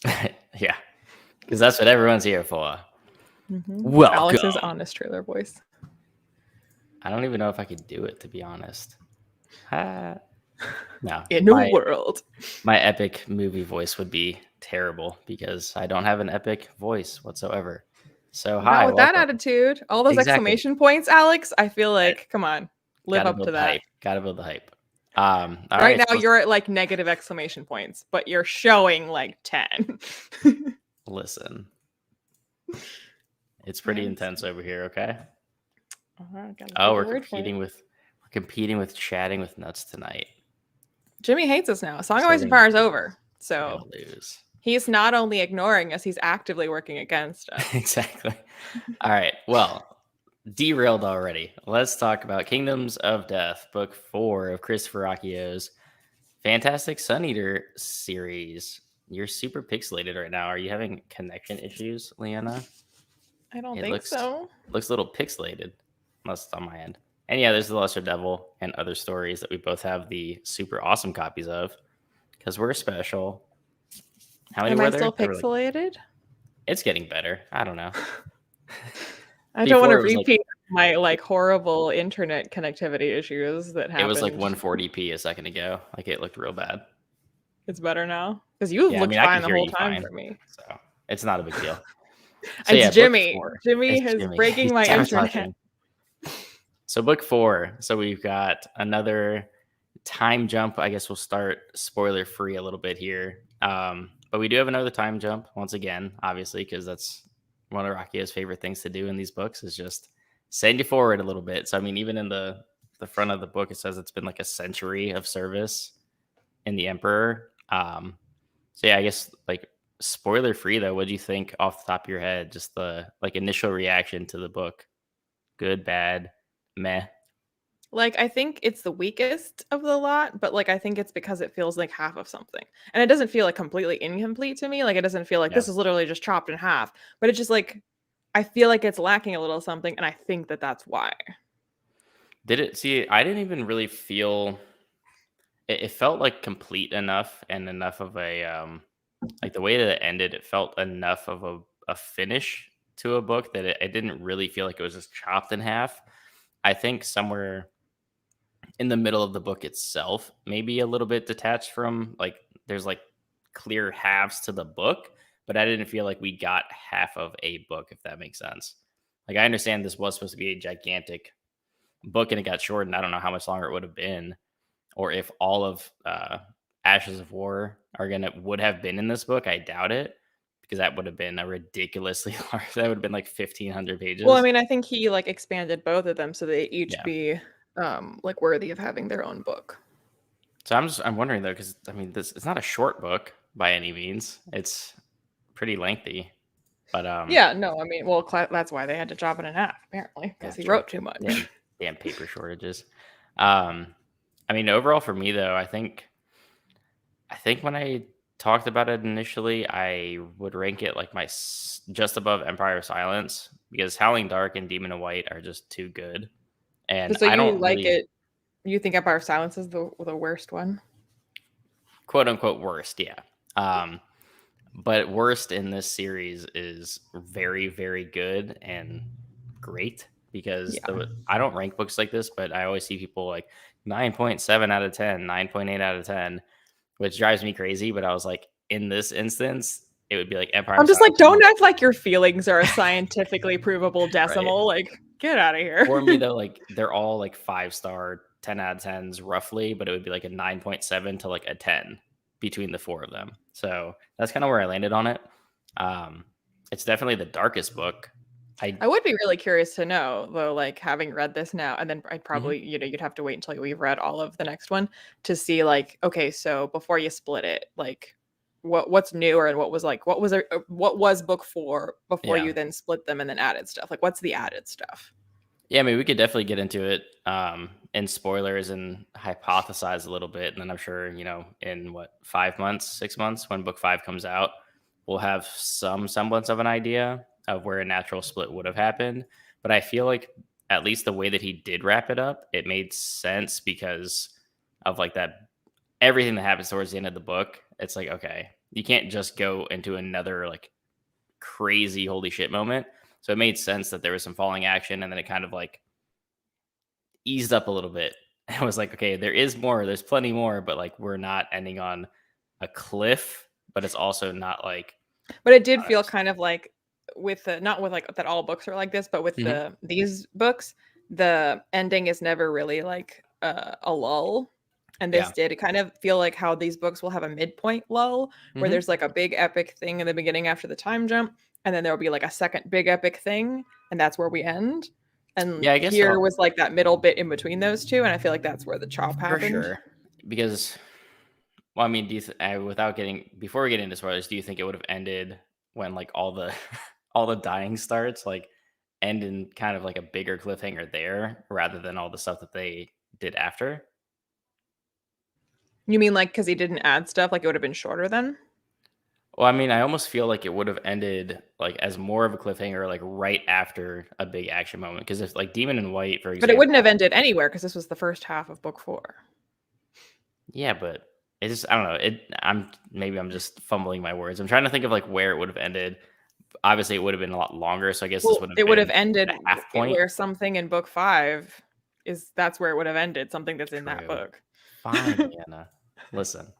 Yeah, because that's what everyone's here for. Welcome. Alex's honest trailer voice. I don't even know if I could do it, to be honest. No. In a world. My epic movie voice would be terrible because I don't have an epic voice whatsoever. So hi, with that attitude, all those exclamation points, Alex. I feel like, come on, live up to that. Gotta build the hype. Right now, you're at like negative exclamation points, but you're showing like 10. Listen, it's pretty intense over here. Okay. We're competing with chatting with nuts tonight. Jimmy hates us now. Song of Ice and Fire is over, so he's not only ignoring us, he's actively working against us. Exactly. All right. Well, derailed already. Let's talk about Kingdoms of Death, Book 4 of Christopher Ruocchio's Fantastic Sun Eater series. You're super pixelated right now. Are you having connection issues, Liana? I don't think so. Looks a little pixelated, unless it's on my end. And yeah, there's The Lesser Devil and other stories that we both have the super awesome copies of because we're special. How many were there? Am I still pixelated? It's getting better. I don't know. I don't want to repeat my like horrible internet connectivity issues that happened. It was like 140p a second ago. Like it looked real bad. It's better now because you looked fine the whole time for me. So it's not a big deal. So, it's Jimmy. Jimmy is breaking my internet. So book 4. So we've got another time jump. I guess we'll start spoiler free a little bit here. But we do have another time jump once again, obviously, because that's one of Ruocchio's favorite things to do in these books is just send you forward a little bit. So, I mean, even in the front of the book, it says it's been like a century of service in the Emperor. So yeah, I guess like spoiler free though, what do you think off the top of your head? Just the like initial reaction to the book. Good, bad, meh. Like, I think it's the weakest of the lot, but like I think it's because it feels like half of something. And it doesn't feel like completely incomplete to me. Like it doesn't feel like this is literally just chopped in half, but it's just like I feel like it's lacking a little something, and I think that that's why. Did it see? I didn't even really feel it felt like complete enough and enough of a like the way that it ended, it felt enough of a finish to a book that it didn't really feel like it was just chopped in half. I think somewhere in the middle of the book itself, maybe a little bit detached from like there's like clear halves to the book, but I didn't feel like we got half of a book, if that makes sense. Like I understand this was supposed to be a gigantic book and it got shortened. I don't know how much longer it would have been, or if all of Ashes of War would have been in this book. I doubt it, because that would have been a ridiculously large. That would have been like 1,500 pages. Well, I mean, I think he like expanded both of them so they each be like worthy of having their own book. So I'm wondering though, because I mean, it's not a short book by any means. It's pretty lengthy, but yeah, no, I mean, well, that's why they had to chop it in half apparently, because he wrote too much. Damn paper shortages. I mean, overall for me though, I think when I talked about it initially, I would rank it like just above Empire of Silence, because Howling Dark and Demon of White are just too good. And so I don't like it. You think Empire of Silence is the worst one? Quote unquote worst, yeah. But worst in this series is very, very good and great, because I don't rank books like this, but I always see people like 9.7 out of 10, 9.8 out of 10, which drives me crazy. But I was like, in this instance, it would be like Empire. I'm just like, don't act like your feelings are a scientifically provable decimal. Right. Like, get out of here. For me, though, like they're all like 5-star, 10 out of 10s roughly, but it would be like a 9.7 to like a 10 between the four of them. So that's kind of where I landed on it. It's definitely the darkest book. I would be really curious to know, though, like having read this now, and then I'd probably, you'd have to wait until we've read all of the next one to see, like, okay, so before you split it, like, what's newer and what was book 4 before you then split them and then added stuff? Like, what's the added stuff? Yeah, I mean, we could definitely get into it in spoilers and hypothesize a little bit, and then I'm sure, in 5 months, 6 months, when book 5 comes out, we'll have some semblance of an idea of where a natural split would have happened. But I feel like at least the way that he did wrap it up, it made sense because of like that everything that happens towards the end of the book. It's like, okay, You can't just go into another like crazy holy shit moment. So it made sense that there was some falling action, and then it kind of like eased up a little bit. I was like, okay, there is more. There's plenty more, but like we're not ending on a cliff, but it's also not like But it did feel kind of like with the not with like that all books are like this, but with Mhm. these books, the ending is never really like a lull. And this Yeah. did it kind of feel like how these books will have a midpoint lull where Hmm. there's like a big epic thing in the beginning after the time jump, and then there'll be like a second big epic thing, and that's where we end. And Yeah, I guess here was like that middle bit in between those two, and I feel like that's where the chop for happened. sure. Because, well, I mean, without getting before we get into spoilers, do you think it would have ended when like all the all the dying starts, like end in kind of like a bigger cliffhanger there, rather than all the stuff that they did after? You mean like because he didn't add stuff, like it would have been shorter then? Well, I mean, I almost feel like it would have ended like as more of a cliffhanger, like right after a big action moment. Because if like Demon and White, for But it wouldn't have example, ended anywhere because this was the first half of book 4. yeah, but it's just I don't know. I'm just fumbling my words. I'm trying to think of like where it would have ended. Obviously, it would have been a lot longer. So I guess this Well, would have it would have been ended a half point. where something in book 5 is that's where it would have ended, something that's in that True. book. Fine, Anna. Listen,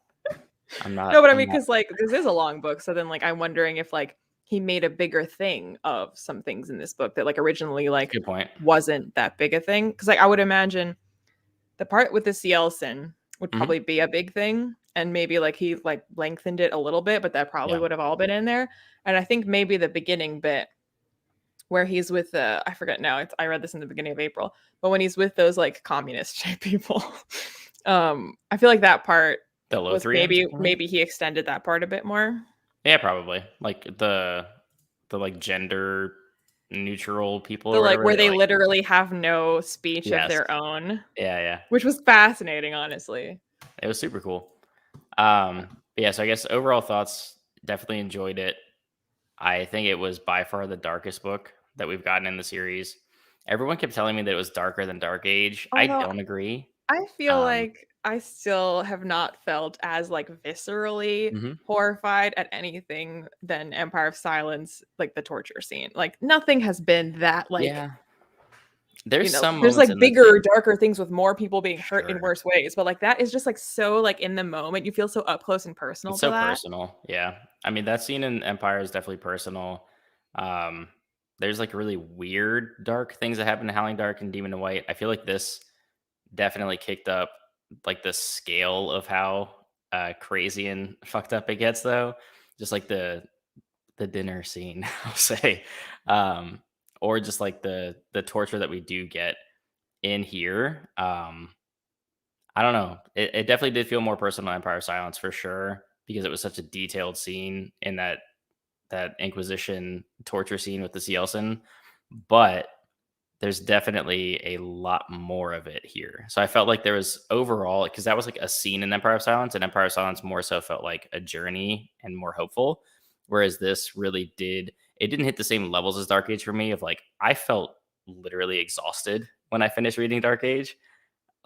I'm not. No, but I I'm mean, not. because like this is a long book, so then like I'm wondering if like he made a bigger thing of some things in this book that like originally like Good point. wasn't that big a thing. Because like I would imagine the part with the Cielcin would Hmm. probably be a big thing, and maybe like he like lengthened it a little bit, but that probably Yeah. would have all been in there. And I think maybe the beginning bit where he's with the I forget now. I read this in the beginning of April, but when he's with those like communist type people, I feel like that part The was Lothrians, maybe you mean? maybe he extended that part a bit more. Yeah, probably. Like the like gender neutral people So or like whatever. where They they like literally have no speech of yes. their own, Yeah, yeah. which was fascinating, honestly. It was super cool. But yeah, so I guess overall thoughts, definitely enjoyed it. I think it was by far the darkest book that we've gotten in the series. Everyone kept telling me that it was darker than Dark Age. I Although don't agree. I feel Um, like I still have not felt as like viscerally mhm. horrified at anything than Empire of Silence, like the torture scene. Like nothing has been that like, Yeah, there's some there's moments like in this bigger, too. darker things with more people being hurt in Sure. worse ways. But like that is just like so like in the moment. You feel so up close and personal It's to so that. personal. Yeah. I mean, that scene in Empire is definitely personal. Um, there's like really weird, dark things that happen in Howling Dark and Demon and White. I feel like this definitely kicked up like the scale of how crazy and fucked up it gets, though. Just like the dinner scene, I'll say, um, or just like the torture that we do get in here. I don't know. It definitely did feel more personal to Empire of Silence for sure because it was such a detailed scene in that Inquisition torture scene with the Cielcin. But there's definitely a lot more of it here. So I felt like there was overall because that was like a scene in Empire of Silence, and Empire of Silence more so felt like a journey and more hopeful. Whereas this really didn't hit the same levels as Dark Age for me. Of like I felt literally exhausted when I finished reading Dark Age.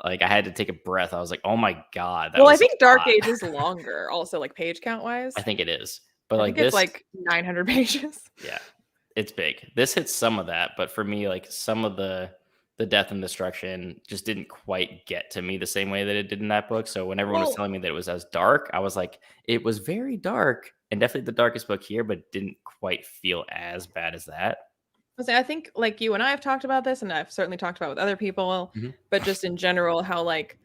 Like I had to take a breath. I was like, oh my god, that Well, I was a think Dark lot. Age is longer, also like page count I wise. think it is, but I like think it's this, like 900 pages. yeah, it's big. This hits some of that, but for me, like some of the death and destruction just didn't quite get to me the same way that it did in that book. So when everyone was Well, telling me that it was as dark, I was like, it was very dark and definitely the darkest book here, but didn't quite feel as bad as that. I think like you and I have talked about this, and I've certainly talked about with other people, Mhm. but just in general, how like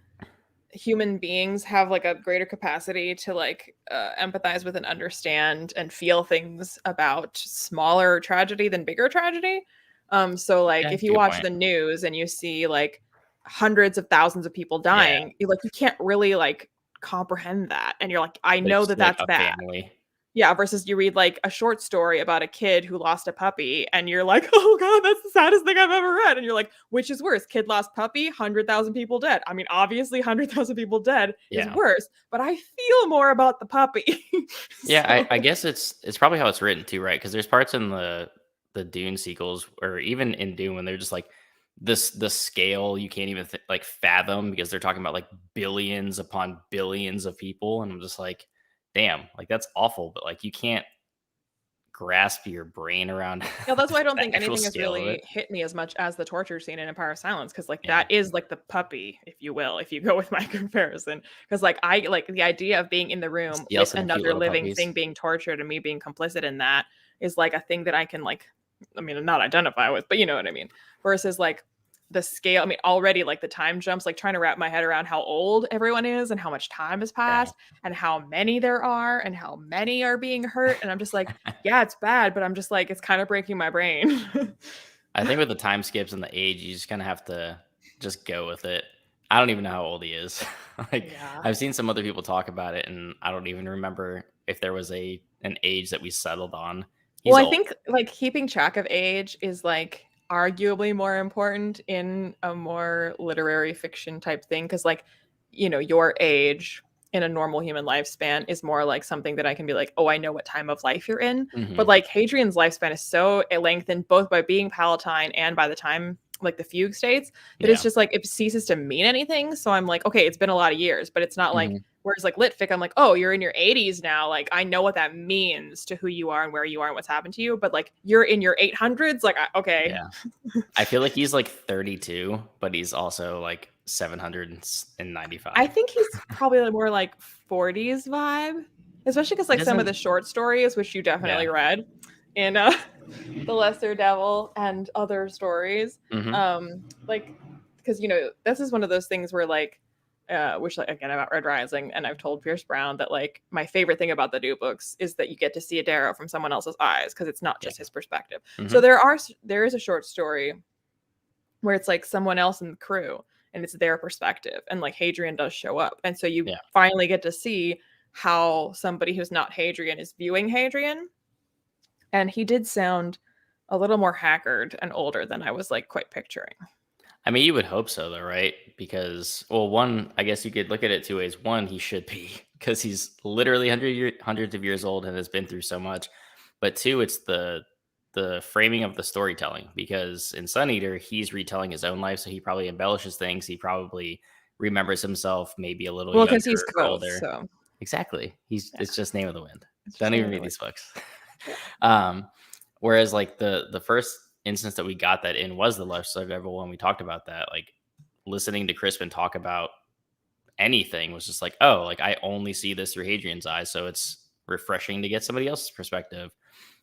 human beings have like a greater capacity to like empathize with and understand and feel things about smaller tragedy than bigger tragedy. So like Yeah, if it's a you good watch point. the news and you see like hundreds of thousands of people Yeah, dying, you can't really like comprehend that, and you're like, I but know it's that just like that's a bad. family. Yeah, versus you read like a short story about a kid who lost a puppy and you're like, "Oh god, that's the saddest thing I've ever read." And you're like, "Which is worse? Kid lost puppy, 100,000 people dead." I mean, obviously 100,000 people dead is Yeah. worse, but I feel more about the puppy. Yeah, So, I guess it's probably how it's written too, right? Because there's parts in the Dune sequels, or even in Dune, when they're just like the scale you can't even like fathom because they're talking about like billions upon billions of people, and I'm just like, damn, like that's awful, but like you can't grasp your brain around Yeah, that's why I don't the think actual anything has scale of it. really hit me as much as the torture scene in Empire of Silence, because like Yeah. that is like the puppy, if you will, if you go with my comparison. Because like I like the idea of being in the room with Cielcin, cute another little living puppies. thing being tortured and me being complicit in that is like a thing that I can like, I mean, not identify with, but you know what I mean. Versus like the scale, I mean, already like the time jumps, like trying to wrap my head around how old everyone is and how much time has Yeah. passed and how many there are and how many are being hurt. And I'm just like, yeah, it's bad, but I'm just like, it's kind of breaking my brain. I think with the time skips and the age, you just kind of have to just go with it. I don't even know how old he is. Like Yeah. I've seen some other people talk about it, and I don't even remember if there was an age that we settled on. Well, He's I old. think like keeping track of age is like arguably more important in a more literary fiction type thing because like your age in a normal human lifespan is more like something that I can be like, oh, I know what time of life you're in. Hmm. But like Hadrian's lifespan is so lengthened both by being Palatine and by the time like the fugue states that it's Yeah. just like it ceases to mean anything. So I'm like, okay, it's been a lot of years, but it's not like Hmm. whereas like Litfic, I'm like, oh, you're in your 80s now. Like I know what that means to who you are and where you are and what's happened to you. But like you're in your 800s. Like okay, Yeah. I feel like he's like 32, but he's also like 795. I think he's probably more like 40s vibe, especially because He like some of doesn't. the short stories, which you Yeah. definitely read in The Lesser Devil and other stories, Hmm. like because this is one of those things where like. Which like again about Red Rising, and I've told Pierce Brown that like my favorite thing about the new books is that you get to see a Darrow from someone else's eyes because it's not Yeah. just his perspective. So Hmm. there is a short story where it's like someone else in the crew and it's their perspective and like Hadrian does show up and so you Yeah. finally get to see how somebody who's not Hadrian is viewing Hadrian, and he did sound a little more haggard and older than I was like quite picturing. I mean, you would hope so, though, right? Because, well, one, I guess you could look at it two ways. One, he should be, because he's literally hundreds of years old and has been through so much. But two, it's the framing of the storytelling. Because in Sun Eater, he's retelling his own life, so he probably embellishes things. He probably remembers himself maybe a little Well, younger because he's or both, older. so Exactly. yeah, It's just Name of the Wind. it's just Don't name even of the read wind. these books. Yeah. um, Whereas like the first instance that we got that in was the Left Side Devil, when we talked about that. Like listening to Crispin talk about anything was just like, oh, like I only see this through Hadrian's eyes, so it's refreshing to get somebody else's perspective.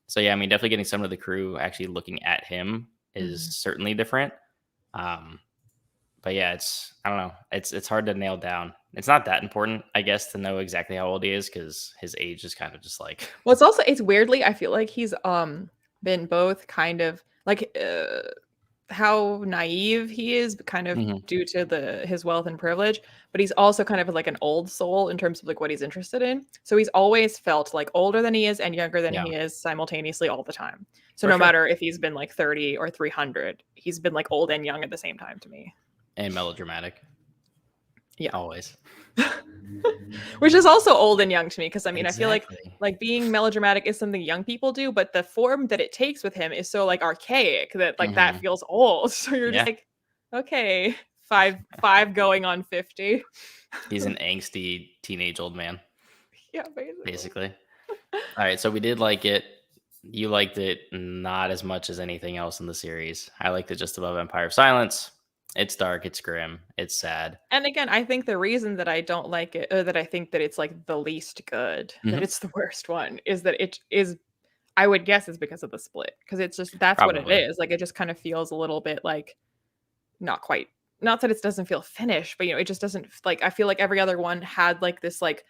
So yeah, I mean, definitely getting some of the crew actually looking at him is Mhm. certainly different. Um, but yeah, I don't know, it's hard to nail down. It's not that important, I guess, to know exactly how old he is because his age is kind of just like, Well, it's weirdly I feel like he's been both kind of like how naive he is kind of mhm, due to the his wealth and privilege, but he's also kind of like an old soul in terms of like what he's interested in. So he's always felt like older than he is and younger than yeah, he is simultaneously all the time. So for no sure, matter if he's been like 30 or 300, he's been like old and young at the same time to me. and melodramatic Yeah. always. Which is also old and young to me because I mean I feel Exactly. like being melodramatic is something young people do, but the form that it takes with him is so like archaic that like that Hmm. feels old. So you're just Yeah, like, okay, five going on 50. he's an angsty teenage old man, Yeah, basically. basically. All right, so we did like it. You liked it not as much as anything else in the series. I liked it just above Empire of Silence. It's dark, it's grim, it's sad. And again, I think the reason that I don't like it, or that I think that it's like the least good, that Hmm. it's the worst one, is that it is I would guess is because of the split. Because it's just that's what it Probably. is. Like it just kind of feels a little bit like not quite, not that it doesn't feel finished, but it just doesn't like I feel like every other one had like this like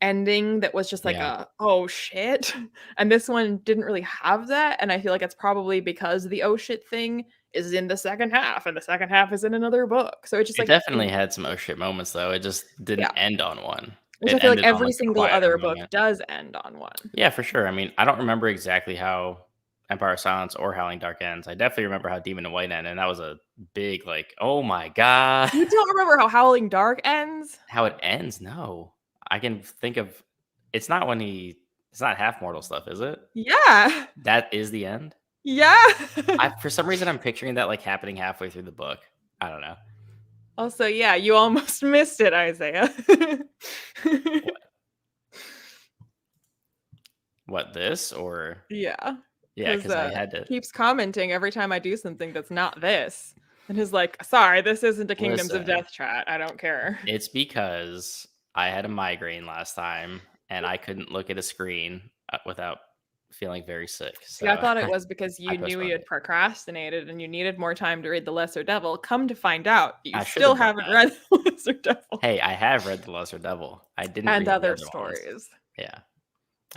ending that was just like Yeah. a oh shit. And this one didn't really have that. And I feel like it's probably because the oh shit thing is in the second half and the second half is in another book. So it's just It like definitely had some oh shit moments though. It just didn't yeah. end on one. Which It I feel like ended on every like a single quieter other book moment. does end on one. Yeah, for sure. I mean, I don't remember exactly how Empire of Silence or Howling Dark ends. I definitely remember how Demon and White end, and that was a big like, oh my god. You don't remember how Howling Dark ends? How it ends? No. I can think of it's not when it's not half mortal stuff, is it? Yeah. That is the end? Yeah. I for some reason I'm picturing that like happening halfway through the book. I don't know. Also, yeah, you almost missed it, Isaiah. What? What, this or Yeah, yeah, because because I had to keeps commenting every time I do something that's not this, and is like, "Sorry, this isn't a Kingdoms of listen. Death chat. I don't care." It's because I had a migraine last time and I couldn't look at a screen without feeling very sick. See, I So thought it was because I you knew you postponed had it. procrastinated and you needed more time to read The Lesser Devil. Come to find out, you I should still have done haven't that. read The Lesser Devil Hey, I have read The Lesser Devil. I didn't and read the other other ones. stories. Yeah,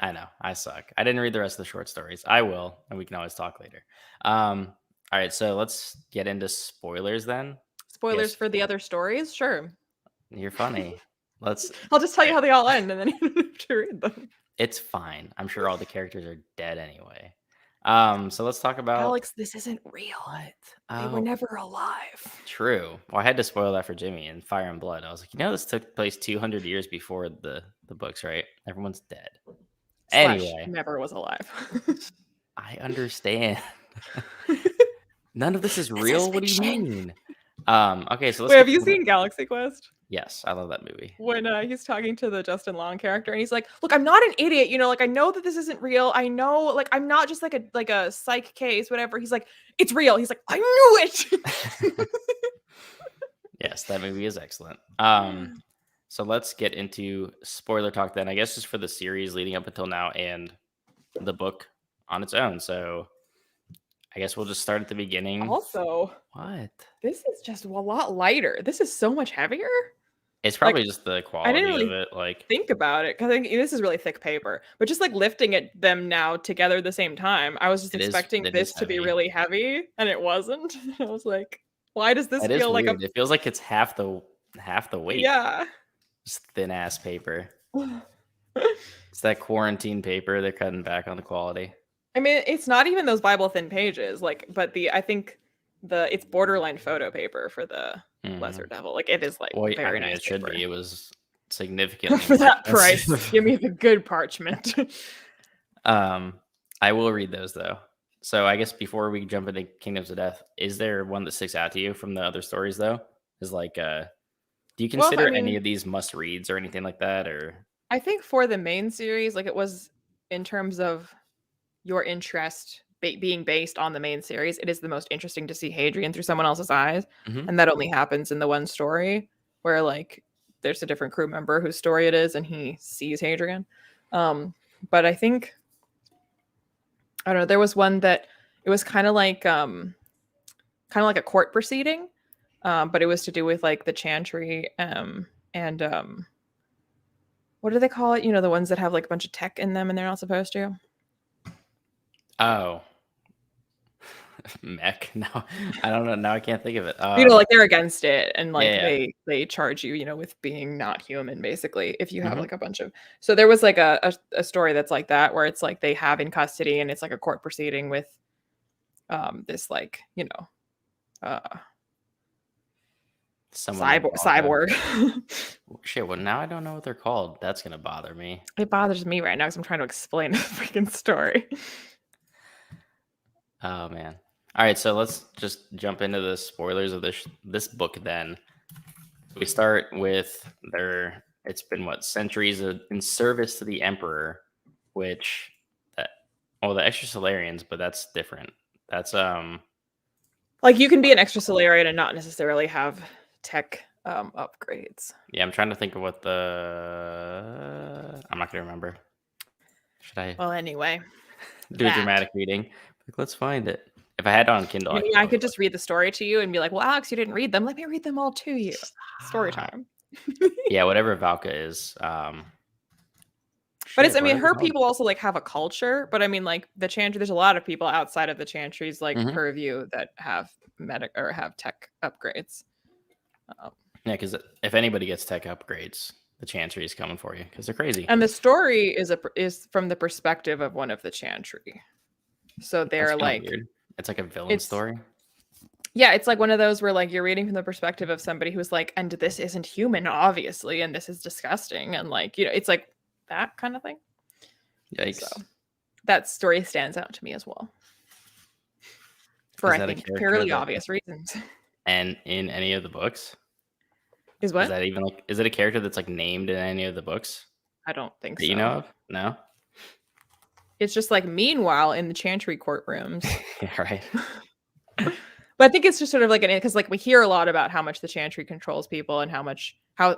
I know. I suck. I didn't read the rest of the short stories. I will, and we can always talk later. All right, so let's get into spoilers then. Spoilers Yes, for the other stories? Sure. you're funny. Let's. I'll just tell All you right, how they all end and then you don't have to read them. it's fine. I'm sure all the characters are dead anyway. So let's talk about Alex, this isn't real. what? They were Oh, never alive. true. Well, I had to spoil that for Jimmy in Fire and Blood. I was like, this took place 200 years before the books, right? Everyone's dead. Slash Anyway, never was alive. I understand. None of this is This is real. What do you fiction. mean? Okay, so let's Wait, have get you to the seen Galaxy Quest? yes, I love that movie. When he's talking to the Justin Long character and he's like, "Look, I'm not an idiot, like I know that this isn't real. I know like I'm not just like a psych case, whatever." He's like, "It's real." He's like, "I knew it." Yes, that movie is excellent. So let's get into spoiler talk then. I guess just for the series leading up until now and the book on its own. So I guess we'll just start at the beginning. Also, What? this is just a lot lighter. This is so much heavier. It's probably Like just the I didn't quality of really it. Like think about it because I think this is really thick paper. But just like lifting it them now together at the same time, I was just expecting it is this to be heavy. really heavy, and it wasn't. I was like, why does this That is feel like a weird. It feels like it's half the weight. yeah? Just thin ass paper. It's that quarantine paper. They're cutting back on the quality. I mean, it's not even those Bible thin pages, but I think it's borderline photo paper for the Mhm. Lesser Devil. Like it is like Well, I very mean, nice it should paper. be. It was significantly For more that price, expensive. give me the good parchment. um, I will read those though. So I guess before we jump into Kingdoms of Death, is there one that sticks out to you from the other stories though? Is like, do you Well, I consider any mean, of these must reads or anything like that? Or I think for the main series, like it was in terms of your interest being based on the main series, it is the most interesting to see Hadrian through someone else's eyes, Mhm. and that only happens in the one story where like there's a different crew member whose story it is, and he sees Hadrian. But I think I don't know. There was one that it was kind of like a court proceeding, but it was to do with like the Chantry and what do they call it? The ones that have like a bunch of tech in them and they're not supposed to. oh, mech. No, I don't know. Now I can't think of it. Like they're against it and Yeah, like yeah. they charge you, with being not human basically if you have Mhm. like a bunch of so there was like a story that's like that where it's like they have in custody and it's like a court proceeding with this like, uh Someone named Valka. cyborg. Shit. Well, now I don't know what they're called. That's gonna bother me. It bothers me right now because I'm trying to explain the freaking story. Oh man. All right, so let's just jump into the spoilers of this book then. We start with it's been what centuries in service to the emperor, which that the extra Solarians, but that's different. That's Like you can be an extra Solarian and not necessarily have tech upgrades. yeah, I'm trying to think of what I'm not gonna remember. Should I Well, anyway, do a that. dramatic reading? Like, let's find it. If I had it on Kindle, I I could mean, I probably could just read the story to you and be like, "Well, Alex, you didn't read them. Let me read them all to you." Story stop. time. Yeah, whatever Valka is. But it's, Shit, I what mean, are they her called? people also like have a culture. But I mean, like the Chantry, there's a lot of people outside of the Chantry's like Hmm. purview that have medic or have tech upgrades. Um, Yeah, because if anybody gets tech upgrades, the Chantry is coming for you because they're crazy. and the story is from the perspective of one of the Chantry. So That's they're kind of like, weird. It's like a villain it's story. yeah, it's like one of those where like you're reading from the perspective of somebody who's like, and this isn't human, obviously, and this is disgusting, and like it's like that kind of thing. So Yikes. that story stands out to me as well for Is I that a think character fairly that obvious reasons. and in any of the books? Is Is what? that even like is it a character that's like named in any of the books I don't think that you know so. of? No? It's just like meanwhile in the Chantry courtrooms. Yeah, right. But I think it's just sort of like because like we hear a lot about how much the Chantry controls people and how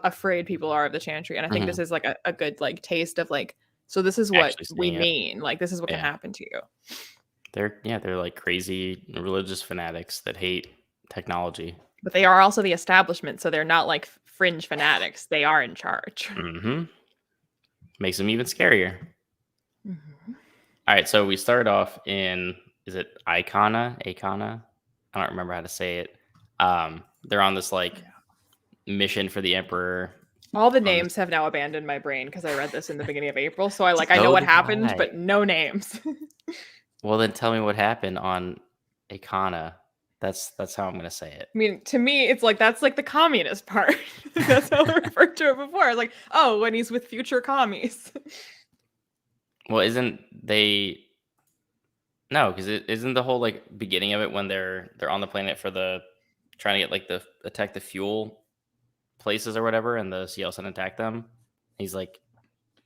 afraid people are of the Chantry, and I think Mhm. this is like a good like taste of like, so this is what Actually we seeing it. mean, like this is what can Yeah. happen to you. They're like crazy religious fanatics that hate technology. But they are also the establishment, so they're not like fringe fanatics. They are in charge. Mhm. Makes them even scarier. Mhm. All right, so we start off in, is it Icona? Icona? I don't remember how to say it. They're on this like Yeah. mission for the Emperor All the on this. names have now abandoned my brain because I read this in the beginning of April, so I know So what did happened, I. but no names. Well, then tell me what happened on Icona. That's how I'm gonna say it. I mean, to me, it's like that's like the communist part. That's how I referred to it before. I was like, oh, when he's with future commies. Well, isn't they? No, because it isn't the whole like beginning of it when they're on the planet for the trying to get like the attack the fuel places or whatever, and the Cielcin attack them. He's like,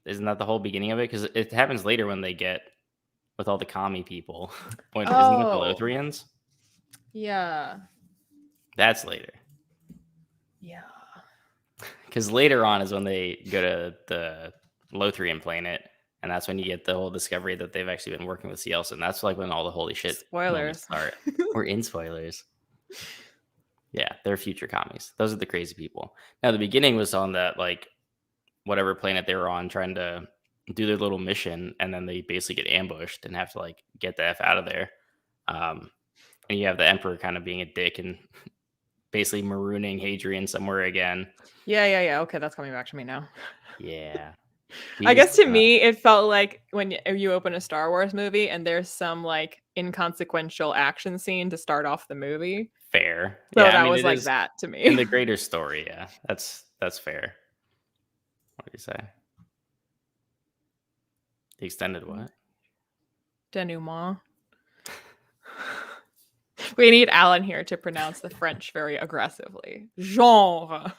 isn't that the whole beginning of it? Because it happens later when they get with all the commie people. Point, isn't that the Oh, Lothrians? yeah. That's later. Yeah. Because later on is when they go to the Lothrian planet, and that's when you get the whole discovery that they've actually been working with Cielcin. That's like when all the holy shit moments Spoilers. start. We're in spoilers. Yeah, they're future commies. Those are the crazy people. Now the beginning was on that like whatever planet they were on trying to do their little mission, and then they basically get ambushed and have to like get the F out of there. Um, and you have the Emperor kind of being a dick and basically marooning Hadrian somewhere again. Yeah. Okay, that's coming back to me now. Yeah. I He's guess to me, it felt like when you open a Star Wars movie and there's some like inconsequential action scene to start off the movie. fair. So Yeah, I that mean was it like is that to in me. the greater story, yeah. That's fair. What do you say? The extended what? Denouement. We need Alan here to pronounce the French very aggressively. Genre.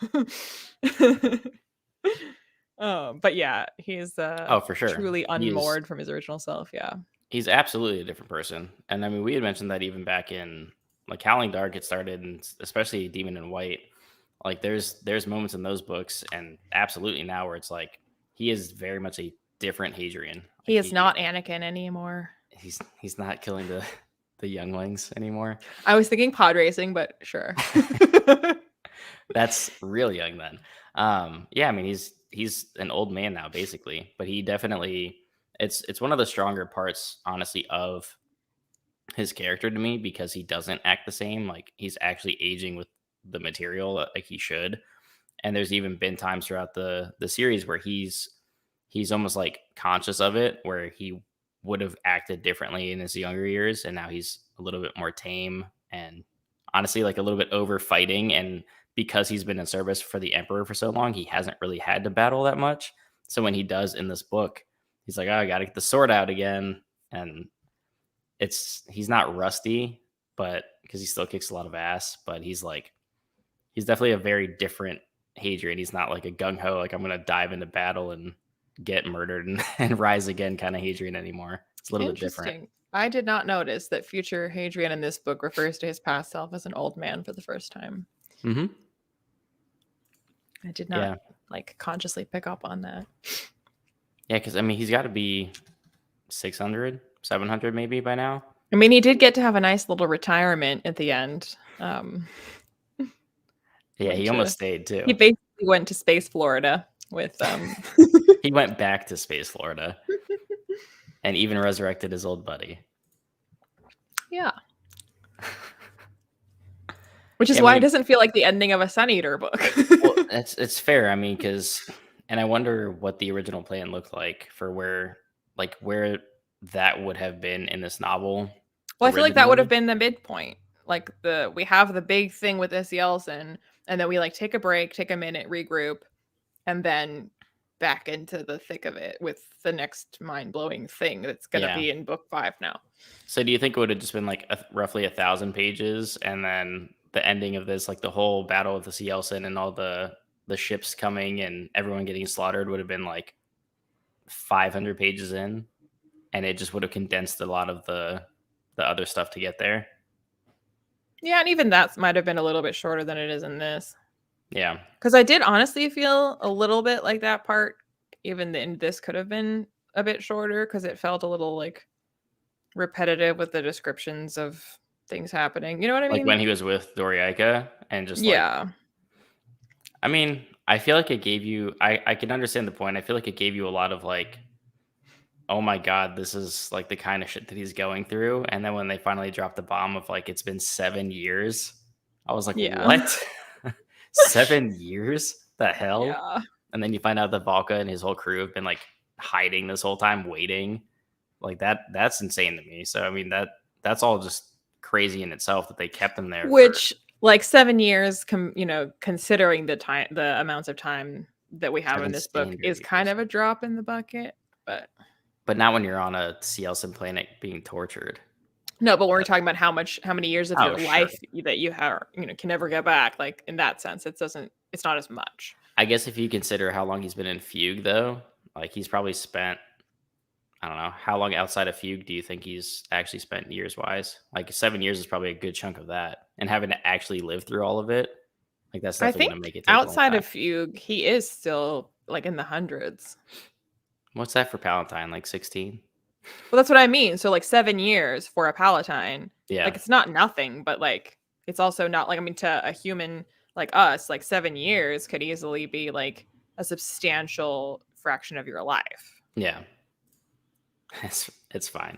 But yeah, he's Oh, for sure. truly He's unmoored from his original self. Yeah. he's absolutely a different person. And I mean we had mentioned that even back in like Howling Dark it started and especially Demon in White. Like there's moments in those books and absolutely now where it's like he is very much a different Hadrian. Like He is not Anakin anymore. he's not killing the younglings anymore. I was thinking pod racing, but sure. That's real young then. Yeah, I mean he's an old man now basically, but he definitely it's one of the stronger parts honestly of his character to me because he doesn't act the same. Like he's actually aging with the material like he should. And there's even been times throughout the series where he's almost like conscious of it, where he would have acted differently in his younger years, and now he's a little bit more tame and honestly like a little bit over fighting. And because he's been in service for the Emperor for so long, he hasn't really had to battle that much. So when he does in this book, he's like, "Oh, I got to get the sword out again," and he's not rusty, but because he still kicks a lot of ass, but he's definitely a very different Hadrian. He's not like a gung ho, like I'm gonna dive into battle and get murdered and, and rise again kind of Hadrian anymore. It's a little bit different. Interesting. I did not notice that future Hadrian in this book refers to his past self as an old man for the first time. Hmm. I did not Yeah, like consciously pick up on that. yeah, because I mean he's got to be 600, 700 maybe by now. I mean, he did get to have a nice little retirement at the end. Yeah, Went he to almost stayed he too. basically went to space Florida with He went back to space Florida and even resurrected his old buddy. yeah. Which is Yeah, why it we doesn't feel like the ending of a Sun Eater book. well, it's fair. I mean, because and I wonder what the original plan looked like for where that would have been in this novel Well, I feel like that would have originally. been the midpoint. Like we have the big thing with this Cielcin, and then we like take a break, take a minute, regroup, and then back into the thick of it with the next mind-blowing thing that's gonna Yeah. be in book 5 now. So do you think it would have just been like roughly 1,000 pages, and then the ending of this, like the whole battle of the Sea Elsin and all the ships coming and everyone getting slaughtered, would have been like 500 pages in? and it just would have condensed a lot of the other stuff to get there. Yeah, and even that might have been a little bit shorter than it is in this. Yeah. Because I did honestly feel a little bit like that part, even in this could have been a bit shorter because it felt a little like repetitive with the descriptions of things happening. You know what I Like mean? when he was with Doriaika and just like, Yeah. I mean, I feel like it gave you, I can understand the point. I feel like it gave you a lot of like, oh my God, this is like the kind of shit that he's going through. And then when they finally dropped the bomb of like, it's been 7 years, I was like, Yeah. what? 7 years? The hell? Yeah. And then you find out that Valka and his whole crew have been like hiding this whole time, waiting. Like that's insane to me. So I mean that's all just crazy in itself that they kept him there for Which like 7 years, considering the amounts of time that we have in seven this book standard is kind years. of a drop in the bucket. But not when you're on a Cielcin planet being tortured. No, but when we're But, talking about how many years of oh your sure. life that you have, can never get back, like in that sense, it's not as much. I guess if you consider how long he's been in Fugue though, like he's probably spent, I don't know, how long outside of Fugue do you think he's actually spent years wise? Like 7 years is probably a good chunk of that. And having to actually live through all of it, like that's I definitely think gonna make it take a long outside time. of Fugue, he is still like in the hundreds. What's that for Palatine? Like 16? Well, that's what I mean. So like 7 years for a Palatine, Yeah. like it's not nothing, but like it's also not like, I mean, to a human like us, like 7 years could easily be like a substantial fraction of your life. Yeah. It's fine.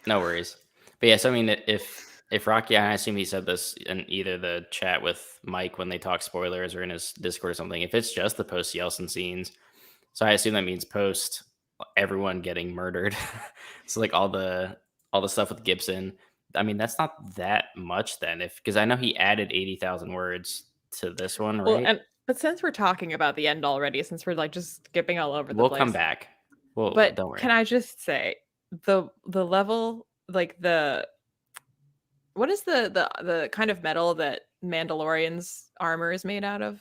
No worries. But yes, I mean if Rocky, and I assume he said this in either the chat with Mike when they talk spoilers or in his Discord or something, if it's just the post Yeltsin scenes, so I assume that means post everyone getting murdered. So like all the stuff with Gibson. I mean, that's not that much then, if because I know he added 80,000 words to this one, Well, right? and but since we're talking about the end already, since we're like just skipping all over the We'll come place, back. Well, but don't worry. can I just say the level, like what is the kind of metal that Mandalorian's armor is made out of?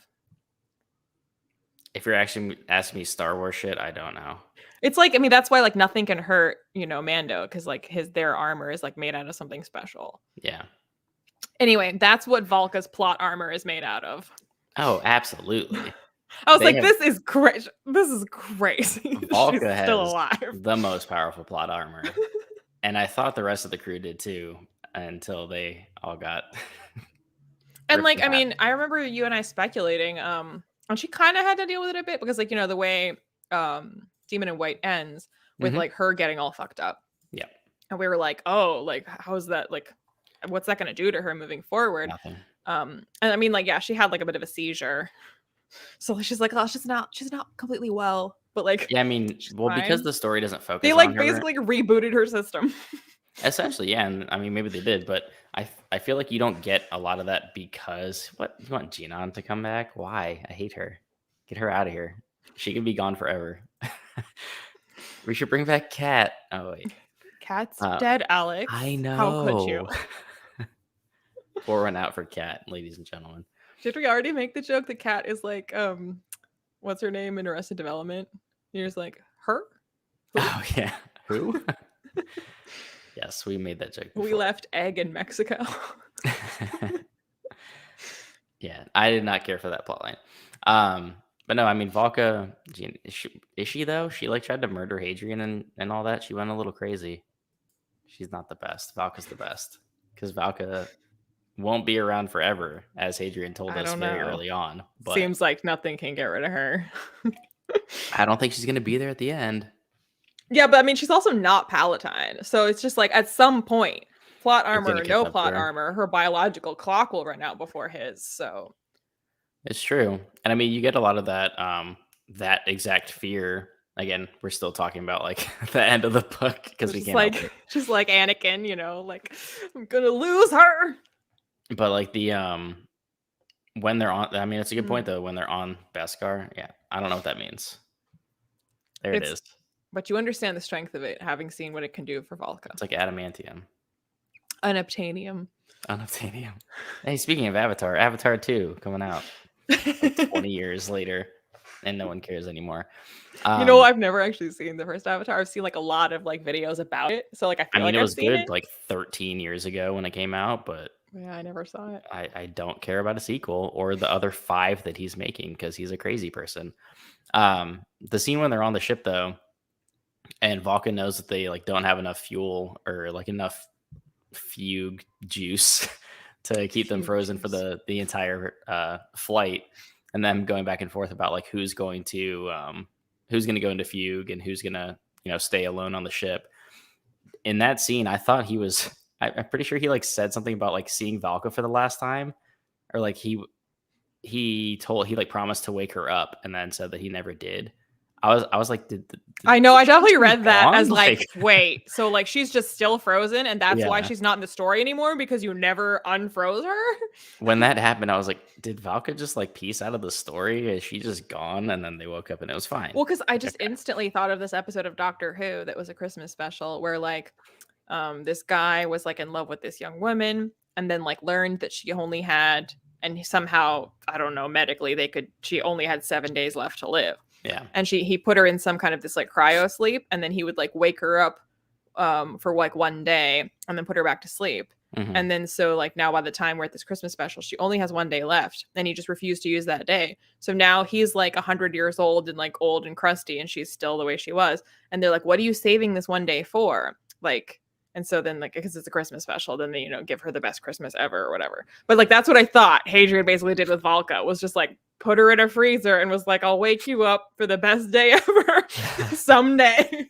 If you're actually asking me Star Wars shit, I don't know. It's like, I mean, that's why like nothing can hurt, Mando, because like their armor is like made out of something special. Yeah. Anyway, that's what Valka's plot armor is made out of. Oh, absolutely. I was They like, have this is crazy. This is crazy. She's Valka still has alive. the most powerful plot armor, and I thought the rest of the crew did too until they all got And ripped like, in I half. mean, I remember you and I speculating, and she kind of had to deal with it a bit because, like, the way Demon in White ends with Mhm. like her getting all fucked up. Yeah, And we were like, oh, like, how is that, like, what's that going to do to her moving forward? nothing. And I mean, like, yeah, she had like a bit of a seizure, so she's like, oh, she's not completely well, but like, Yeah, I mean, she's well, because fine. the story doesn't They focus on like her. basically rebooted her system. Essentially, yeah, and I mean, maybe they did, but I feel like you don't get a lot of that because what you want Jinan to come back? Why? I hate her. Get her out of here. She can be gone forever. We should bring back Cat. Oh wait, Cat's uh, dead, Alex. I How could you? know. Pour one out for Cat, ladies and gentlemen. Did we already make the joke that Cat is like, what's her name in Arrested Development? You're just like, her? Who? Oh yeah, who? Yes, we made that joke. We Before. left Egg in Mexico. Yeah, I did not care for that plotline. But no, I mean Valka, is she though? She like tried to murder Hadrian and all that. She went a little crazy. She's not the best. Valka's the best because Valka won't be around forever, as Hadrian told I us don't very know. early on. But Seems like nothing can get rid of her. I don't think she's gonna be there at the end. Yeah, but I mean, she's also not Palatine. So it's just like at some point, plot It's armor gonna or catch no up to plot her. armor, her biological clock will run out before his. So It's true, and I mean you get a lot of that that exact fear. Again, we're still talking about like the end of the book because we just can't help like it. just like Anakin, like I'm gonna lose her. But like the when they're on, I mean, it's a good point Mm. though. When they're on Beskar, yeah, I don't know what that means. There it It's is. But you understand the strength of it, having seen what it can do for Valka. It's like adamantium, Unobtainium. unobtainium. Hey, speaking of Avatar, Avatar 2 coming out like 20 years later. and no one cares anymore. I've never actually seen the first Avatar. I've seen like a lot of like videos about it, so like I I feel mean, like it I've was seen good it. like 13 years ago when it came out, but Yeah, I never saw it. I don't care about a sequel or the other 5 that he's making because he's a crazy person. The scene when they're on the ship though, and Valka knows that they like don't have enough fuel or like enough fugue juice to keep them Fugue frozen for juice. the entire flight, and then going back and forth about like who's going to go into fugue and who's going to stay alone on the ship. In that scene, I thought he was. I'm pretty sure he like said something about like seeing Valka for the last time, or like he like promised to wake her up and then said that he never did. I was like, did I know, I she just definitely move read that on? as like, Like, wait, so like she's just still frozen and that's why yeah. she's not in the story anymore because you never unfroze her? When that happened, I was like, did Valka just like piece out of the story? Is she just gone? And then they woke up and it was fine. Well, because I just Okay. instantly thought of this episode of Doctor Who that was a Christmas special where like this guy was like in love with this young woman and then like learned that she only had and somehow, I don't know, medically she only had 7 days left to live. Yeah. And he put her in some kind of this like cryo sleep and then he would like wake her up for like 1 day and then put her back to sleep. Hmm. And then so like now by the time we're at this Christmas special, she only has 1 day left and he just refused to use that day. So now he's like 100 years old and like old and crusty and she's still the way she was. And they're like, what are you saving this 1 day for? Like, and so then like, because it's a Christmas special, then they, give her the best Christmas ever or whatever. But like, that's what I thought Hadrian basically did with Valka, was just like put her in a freezer and was like, I'll wake you up for the best day ever someday.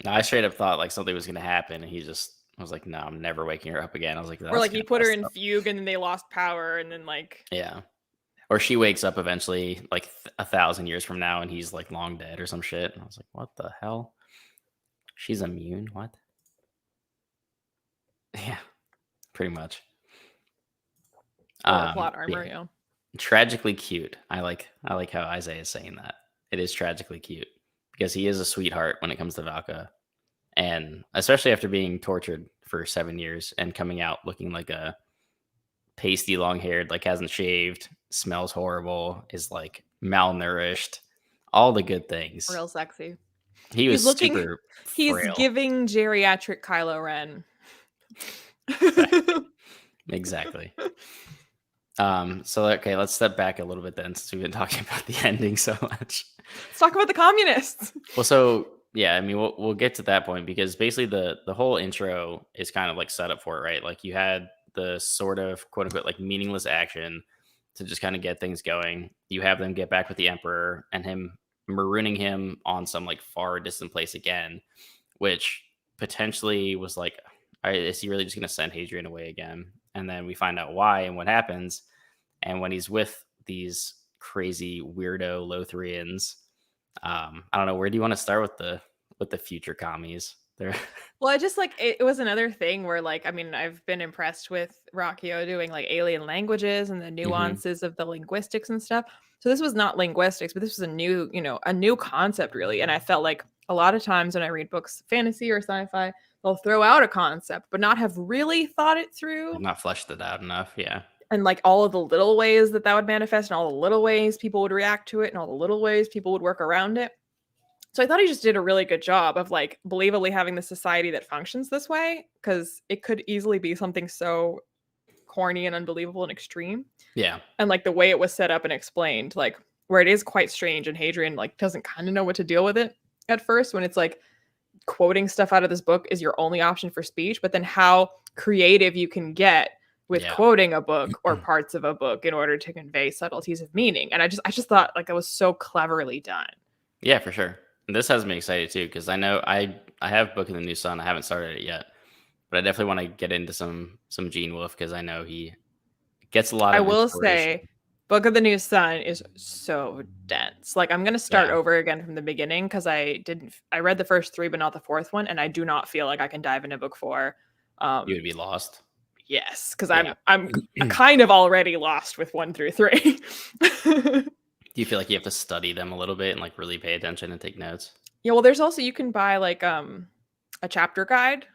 No, I straight up thought like something was going to happen. And I was like, no, I'm never waking her up again. I was like, Or that's like he kind of put her messed in up. fugue and then they lost power and then like Yeah. Or she wakes up eventually, like 1,000 years from now, and he's like long dead or some shit. And I was like, what the hell? She's immune? What? Yeah, pretty much. or plot armor, Yeah. you know. Tragically cute. I like how Isaiah is saying that. It is tragically cute because he is a sweetheart when it comes to Valka, and especially after being tortured for 7 years and coming out looking like a pasty, long haired, like hasn't shaved, smells horrible, is like malnourished, all the good things. Real sexy. He He's was looking super he's frail. giving geriatric Kylo Ren. Exactly. Exactly. So okay, let's step back a little bit then, since we've been talking about the ending so much. Let's talk about the communists. Well, so yeah, I mean, we'll get to that point because basically the whole intro is kind of like set up for it, right? Like you had the sort of quote unquote like meaningless action to just kind of get things going. You have them get back with the emperor and him marooning him on some like far distant place again, which potentially was like, is he really just going to send Hadrian away again? And then we find out why and what happens. And when he's with these crazy weirdo Lothrians, I don't know. Where do you want to start with the future commies? They're Well, I just like it was another thing where like I mean I've been impressed with Ruocchio doing like alien languages and the Mhm. nuances of the linguistics and stuff. So this was not linguistics, but this was a new, a new concept really. And I felt like a lot of times when I read books, fantasy or sci-fi, they'll throw out a concept but not have really thought it through. I've not fleshed it out enough. Yeah, And like all of the little ways that would manifest and all the little ways people would react to it and all the little ways people would work around it. So I thought he just did a really good job of like believably having the society that functions this way because it could easily be something so corny and unbelievable and extreme. yeah, And like the way it was set up and explained, like where it is quite strange and Hadrian like doesn't kind of know what to deal with it at first when it's like quoting stuff out of this book is your only option for speech, but then how creative you can get with yeah, quoting a book or parts of a book in order to convey subtleties of meaning. And I just thought like it was so cleverly done. yeah, for sure. And this has me excited too because I know I have Book of the New Sun. I haven't started it yet, but I definitely want to get into some Gene Wolfe because I know he gets a lot I of will inspiration. say Book of the New Sun is so dense. Like I'm going to start Yeah, over again from the beginning cuz I read the first 3 but not the 4th one and I do not feel like I can dive into book 4. you Um would be lost. yes, cuz Yeah. I'm kind of already lost with 1 through 3. Do you feel like you have to study them a little bit and like really pay attention and take notes? Yeah, well there's also you can buy like a chapter guide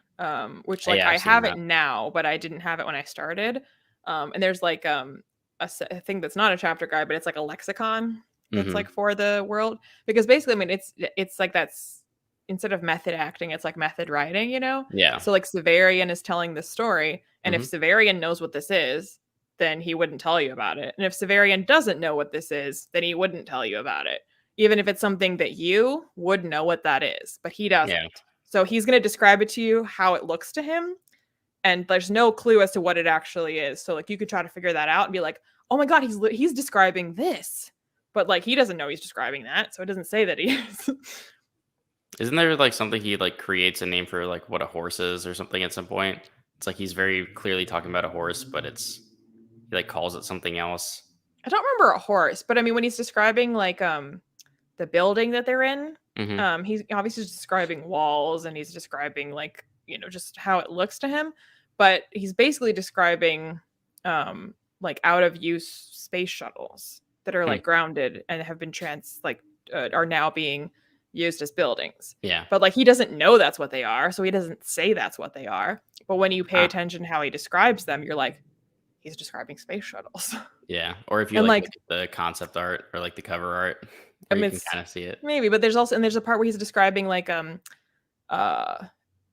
which like Yeah, I I've seen have it that. now, but I didn't have it when I started. And there's like a thing that's not a chapter guide, but it's like a lexicon that's Mm-hmm. like for the world, because basically, I mean, it's like that's instead of method acting, it's like method writing, you know. Yeah. So like Severian is telling this story, and if Mm-hmm. Severian knows what this is, then he wouldn't tell you about it, and if Severian doesn't know what this is, then he wouldn't tell you about it, even if it's something that you would know what that is, but he Yeah. doesn't. So he's going to describe it to you how it looks to him, and there's no clue as to what it actually is. So like you could try to figure that out and be like, "Oh my god, he's describing this." But like he doesn't know he's describing that, so it doesn't say that he is. Isn't there like something he like creates a name for like what a horse is or something at some point? It's like he's very clearly talking about a horse, but he like calls it something else. I don't remember a horse, but I mean when he's describing like the building that they're in, Mm-hmm. he's obviously describing walls and he's describing like, just how it looks to him, but he's basically describing like out of use space shuttles that are like grounded and have been are now being used as buildings. Yeah. But like he doesn't know that's what they are, so he doesn't say that's what they are. But when you pay Ah, attention how he describes them, you're like, he's describing space shuttles. yeah. Or if you And like look like, at the concept art or like the cover art I where you mean, can it's kind of see it. maybe, but there's a part where he's describing like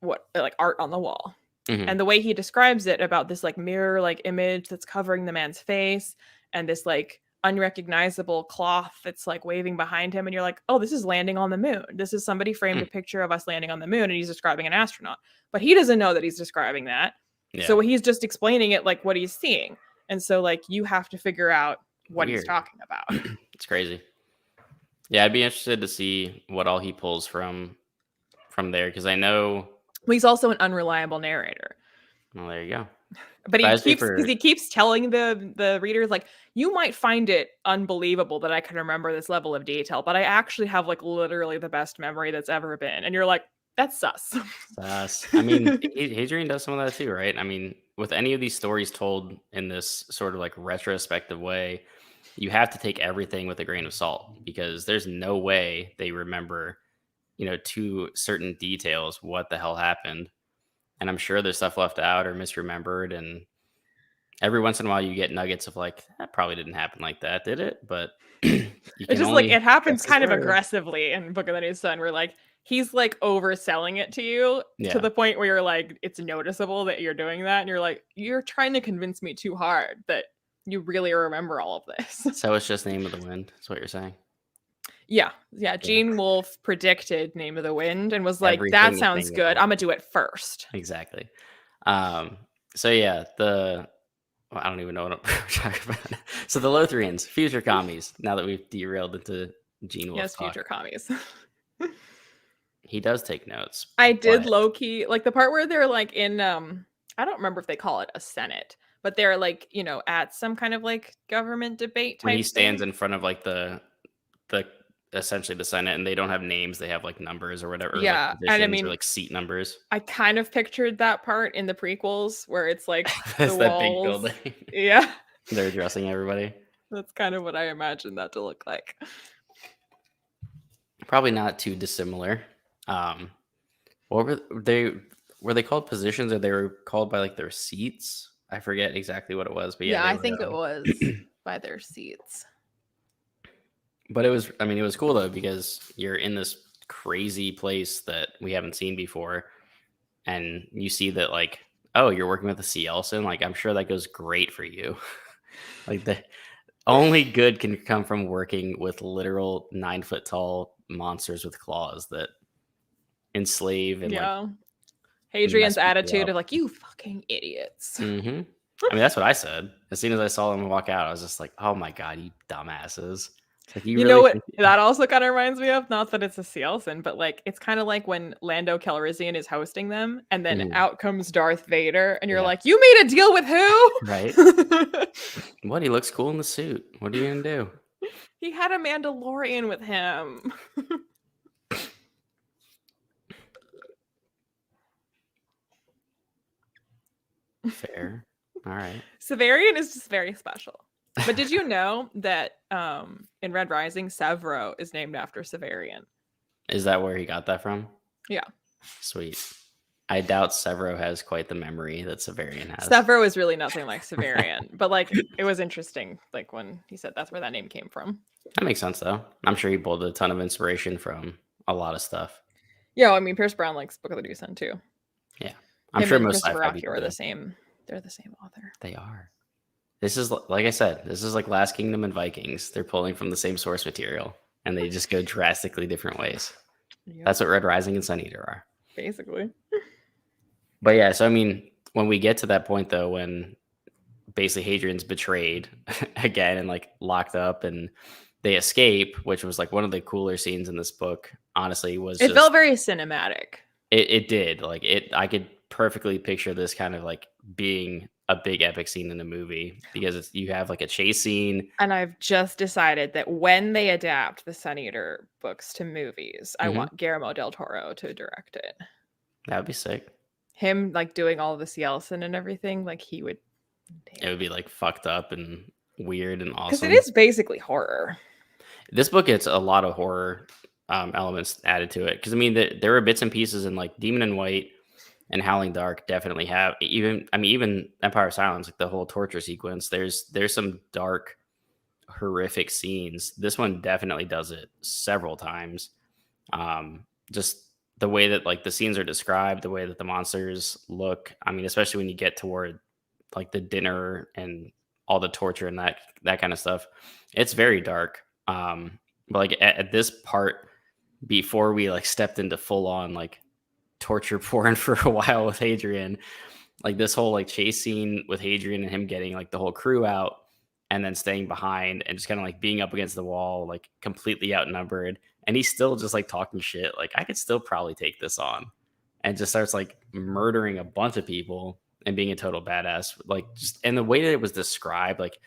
what like art on the wall. Mm-hmm. And the way he describes it about this like mirror like image that's covering the man's face and this like unrecognizable cloth that's like waving behind him, and you're like, oh, this is landing on the moon. This is somebody framed a picture of us landing on the moon, and he's describing an astronaut. But he doesn't know that he's describing that. Yeah. So he's just explaining it like what he's seeing. And so like you have to figure out what he's Weird. talking about. It's crazy. Yeah, I'd be interested to see what all he pulls from there because I know. Well, he's also an unreliable narrator. Well, there you go. But But as for he keeps telling the readers like, you might find it unbelievable that I can remember this level of detail, but I actually have like literally the best memory that's ever been. And you're like, that's sus. us, I mean, Hadrian does some of that too, right? I mean, with any of these stories told in this sort of like retrospective way, you have to take everything with a grain of salt because there's no way they remember, to certain details what the hell happened. And I'm sure there's stuff left out or misremembered. And every once in a while you get nuggets of like, that probably didn't happen like that, did it? But you It's can just like only it happens trust his kind of word. aggressively in Book of the New Sun, where like he's like overselling it to you to Yeah. the point where you're like, it's noticeable that you're doing that, and you're like, you're trying to convince me too hard that you really remember all of this. So it's just Name of the Wind. That's what you're saying. Yeah. Yeah. Gene Wolfe predicted Name of the Wind and was like, that Everything is sounds Name of the good. Wind. I'm gonna do it first. Exactly. So yeah, I don't even know what I'm talking about. So the Lothrians, future commies. Now that we've derailed into Gene Wolfe Yes, talk, future commies. he does take notes. I did But low key like the part where they're like in I don't remember if they call it a senate, but they're like, at some kind of like government debate when he type stands thing. in front of like the essentially the Senate, and they don't have names, they have like numbers or whatever, or like Yeah. And I positions or mean, like seat numbers. I kind of pictured that part in the prequels where it's like the That's that big walls. building. Yeah. They're addressing everybody. That's kind of what I imagined that to look like. Probably not too dissimilar. What were they called positions, or they were called by like their seats? I forget exactly what it was, but yeah, Yeah, they I were. think it was by their seats. But it was, I mean, it was cool though because you're in this crazy place that we haven't seen before, and you see that like, oh, you're working with the Cielcin. Like, I'm sure that goes great for you. Like the only good can come from working with literal 9-foot tall monsters with claws that enslave and like Yeah. mess Hadrian's people attitude up. of like, you fucking idiots. Mm-hmm. I mean, that's what I said. As soon as I saw them walk out, I was just like, "Oh my god, you dumbasses!" It's like you You know really what think that also kind of reminds me of? Not that it's a Cielcin, but like it's kind of like when Lando Calrissian is hosting them, and then Mm, out comes Darth Vader, and you're yeah, like, "You made a deal with right. who?" What? He looks cool in the suit. What are you gonna do? He had a Mandalorian with him. Fair. All right. Severian is just very special. But did you know that in Red Rising, Severo is named after Severian? Is that where he got that from? Yeah. Sweet. I doubt Severo has quite the memory that Severian has. Severo is really nothing like Severian, but like it was interesting, like when he said that's where that name came from. That makes sense, though. I'm sure he pulled a ton of inspiration from a lot of stuff. Yeah, I mean Pierce Brown likes Book of the Decent too. Yeah, I'm Him sure and most Christopher sci-fi Ruocchio people are the do. same. They're the same author. They are. This is like I said. This is like Last Kingdom and Vikings. They're pulling from the same source material, and they just go drastically different ways. Yep. That's what Red Rising and Sun Eater are. Basically. But yeah, so I mean, when we get to that point though, when basically Hadrian's betrayed again and like locked up and they escape, which was like one of the cooler scenes in this book, honestly, was It felt very cinematic. it did. Like I could perfectly picture this kind of like being a big epic scene in a movie because you have like a chase scene. And I've just decided that when they adapt the Sun Eater books to movies, I want Guillermo del Toro to direct it. That would be sick. Him like doing all the Cielcin and everything, like he would. It would be like fucked up and weird and Because awesome. it is basically horror. This book gets a lot of horror elements added to it. Because I mean, there were bits and pieces in like Demon in White and Howling Dark definitely have even Empire of Silence, like the whole torture sequence. There's some dark, horrific scenes. This one definitely does it several times. Just the way that like the scenes are described, the way that the monsters look. I mean, especially when you get toward like the dinner and all the torture and that kind of stuff. It's very dark. But like at this part, before we like stepped into full on like torture porn for a while with Hadrian, like this whole like chase scene with Hadrian and him getting like the whole crew out and then staying behind and just kind of like being up against the wall, like completely outnumbered. And he's still just like talking shit. Like I could still probably take this on, and just starts like murdering a bunch of people and being a total badass. Like just, and the way that it was described, like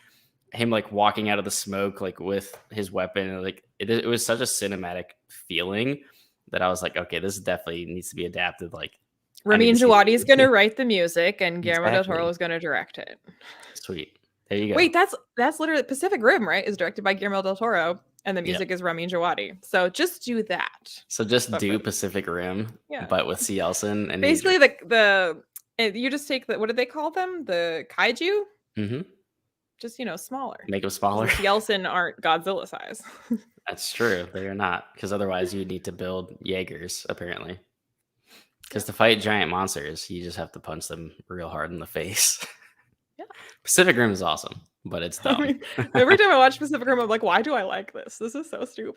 him like walking out of the smoke, like with his weapon, like it was such a cinematic feeling that I was like, okay, this definitely needs to be adapted. Like Ramin Djawadi is going to write the music, and Guillermo del Exactly. Toro is going to direct it. Sweet. There you go. Wait, that's literally Pacific Rim, right? Is directed by Guillermo del Toro, and the music is Ramin Djawadi. So just do that. So just do Pacific Rim, but with Cielcin and basically you just take what did they call them? The kaiju. Just smaller. Make them smaller. Cielcin aren't Godzilla size. That's true. They are not, because otherwise you need to build Jaegers apparently. Because to fight giant monsters, you just have to punch them real hard in the face. Yeah. Pacific Rim is awesome, but it's dumb. I mean, every time I watch Pacific Rim, I'm like, why do I like this? This is so stupid.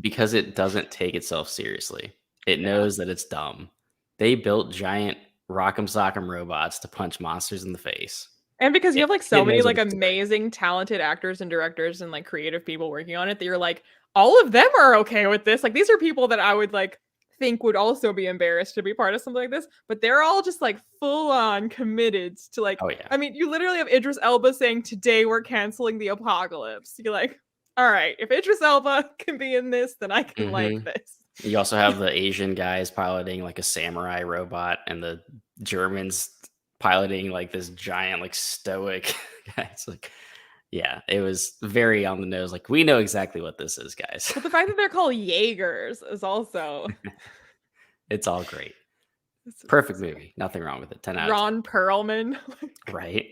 Because it doesn't take itself seriously. It knows that it's dumb. They built giant rock'em sock'em robots to punch monsters in the face. And because you have like so many like amazing, talented actors and directors and like creative people working on it, that you're like, all of them are okay with this. Like these are people that I would like think would also be embarrassed to be part of something like this, but they're all just like full on committed to like, I mean, you literally have Idris Elba saying, today we're canceling the apocalypse. You're like, all right, if Idris Elba can be in this, then I can like this. You also have the Asian guys piloting like a samurai robot and the Germans piloting like this giant, like stoic guy. It's like, yeah, it was very on the nose. Like, we know exactly what this is, guys. But the fact that they're called Jaegers is also... It's all great. Perfect movie. Nothing wrong with it. 10 out of 10. Ron Perlman. Right?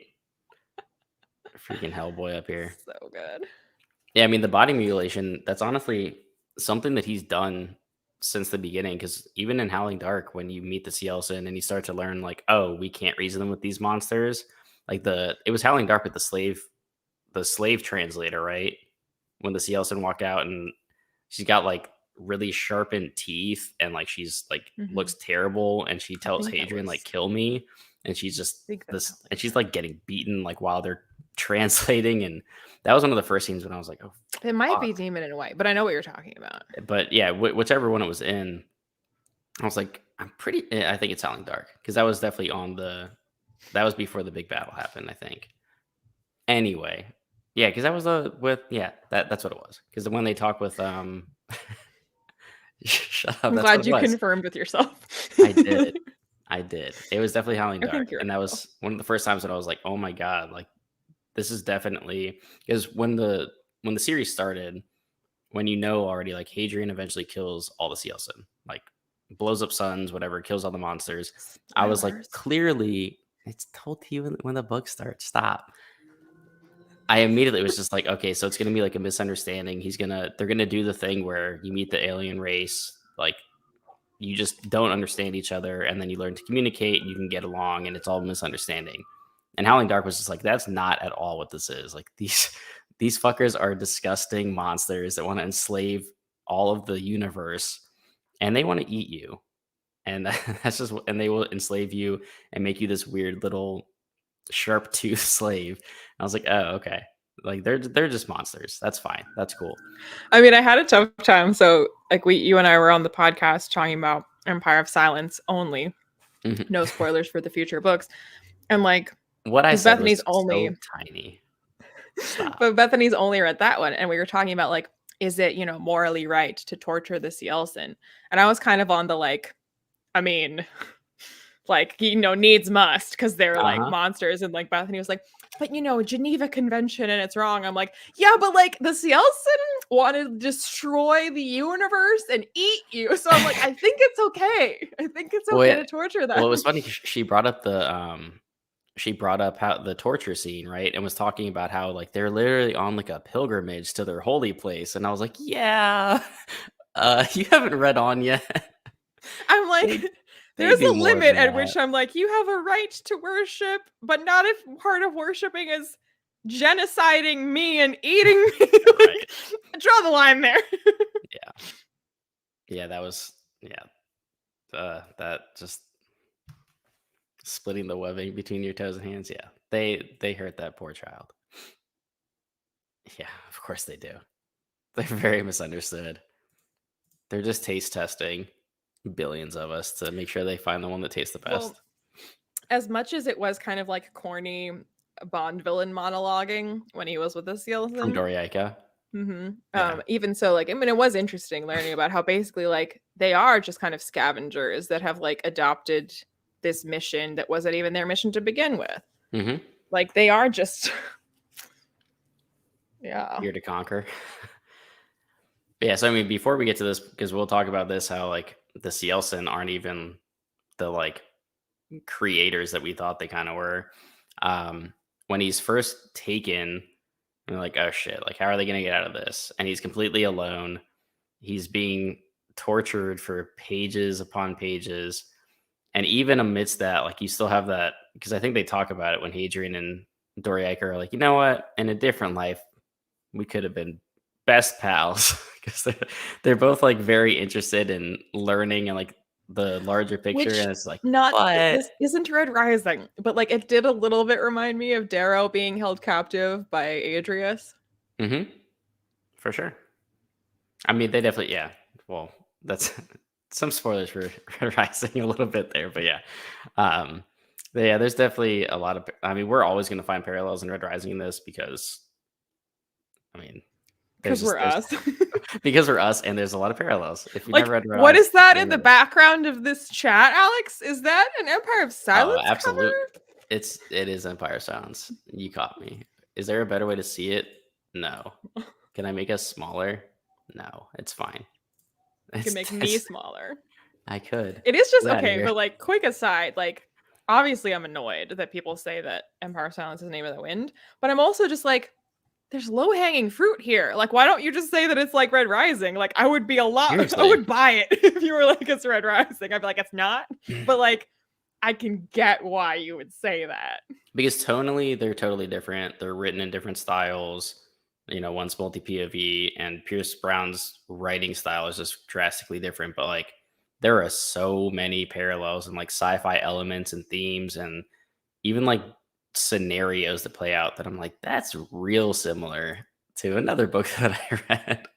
Freaking Hellboy up here. So good. Yeah, I mean, the body mutilation, that's honestly something that he's done since the beginning, because even in Howling Dark, when you meet the Cielcin and you start to learn like, oh, we can't reason with these monsters, like it was Howling Dark with the slave translator, right? When the Cielcin walk out and she's got like really sharpened teeth and like she's like looks terrible, and she tells Hadrian like, kill me, and she's just and she's like getting beaten like while they're translating. And that was one of the first scenes when I was like, oh, it might be Demon in White, but I know what you're talking about. But yeah, whichever one it was in, I was like, I think it's Howling Dark, because that was definitely that was before the big battle happened, I think. Anyway, yeah, because that was that's what it was. Because when they talk with shut up. I'm glad you confirmed with yourself. I did. It was definitely Howling Dark, and that was one of the first times that I was like, oh my god, like this is definitely, because when the series started, when already like Hadrian eventually kills all the Cielcin, like blows up suns, whatever, kills all the monsters. I was like, Spoilers. clearly, it's told to you when the book starts. Stop. I immediately was just like, okay, so it's gonna be like a misunderstanding. They're gonna do the thing where you meet the alien race, like you just don't understand each other, and then you learn to communicate, and you can get along, and it's all misunderstanding. And Howling Dark was just like, that's not at all what this is. Like these fuckers are disgusting monsters that want to enslave all of the universe, and they want to eat you. And that's just, and they will enslave you and make you this weird little sharp tooth slave. I was like, oh, okay. Like they're just monsters. That's fine. That's cool. I mean, I had a tough time. So, like, you and I were on the podcast talking about Empire of Silence only. Mhm. No spoilers for the future books. And like, What I because said was Bethany's only, so tiny. Stop. but Bethany's only read that one, and we were talking about like, is it morally right to torture the Cielcin? And I was kind of on the like, I mean, like needs must because they're like Uh-huh. monsters, and like Bethany was like, but Geneva Convention and it's wrong. I'm like, yeah, but like the Cielcin want to destroy the universe and eat you, so I'm like, I think it's okay. I think it's Well, okay yeah, to torture them. well, it was funny 'cause she brought up how the torture scene, right? And was talking about how like they're literally on like a pilgrimage to their holy place. And I was like, yeah, you haven't read on yet. I'm they like, they there's do a more limit than at that. which I'm like, you have a right to worship, but not if part of worshiping is genociding me and eating me. Right. Like, draw the line there. Yeah. Yeah, that was yeah. That just splitting the webbing between your toes and hands. Yeah. They hurt that poor child. Yeah, of course they do. They're very misunderstood. They're just taste testing billions of us to make sure they find the one that tastes the Well, best. as much as it was kind of like corny Bond villain monologuing when he was with the From Cielcin. Doriaika. Yeah. Even so, like, I mean, it was interesting learning about how basically, like, they are just kind of scavengers that have like adopted this mission that wasn't even their mission to begin with. Mhm. Like, they are just, yeah. Here to conquer. Yeah, so I mean, before we get to this, because we'll talk about this, how like the Cielcin aren't even the like creators that we thought they kind of were. When he's first taken, we're like, oh shit, like how are they gonna get out of this? And he's completely alone. He's being tortured for pages upon pages. And even amidst that, like you still have that because I think they talk about it when Hadrian and Doriaika are like, you know what? In a different life, we could have been best pals because they're both like very interested in learning and like the larger picture. Which And it's like, not but this isn't Red Rising, but like it did a little bit remind me of Darrow being held captive by Adrius. mm-hmm, for sure. I mean, they definitely, yeah. Well, that's some spoilers for Rising a little bit there, but yeah. Um, but yeah, there's definitely a lot of. I mean, we're always going to find parallels in Red Rising in this because, I mean, Because we're there's us. because we're us, and there's a lot of parallels. If you never Like, read Red what Rising, is that you'll in the get it. background of this chat, Alex? Is that an Empire of Oh, Silence absolute. cover? It is Empire Sounds. You caught me. Is there a better way to see it? No. Can I make us smaller? No, it's fine. You can make me It's smaller. I could. It is just Get out of okay, here. but like, quick aside, like, obviously I'm annoyed that people say that Empire of Silence is the name of the wind, but I'm also just like, there's low hanging fruit here. Like, why don't you just say that it's like Red Rising? Like, I would be a lot, I Seriously. would buy it if you were like, it's Red Rising. I'd be like, it's not. But like, I can get why you would say that. Because tonally, they're totally different. They're written in different styles. You know, one's multi POV, and Pierce Brown's writing style is just drastically different. But like, there are so many parallels and like sci-fi elements and themes, and even like scenarios that play out that I'm like, that's real similar to another book that I read.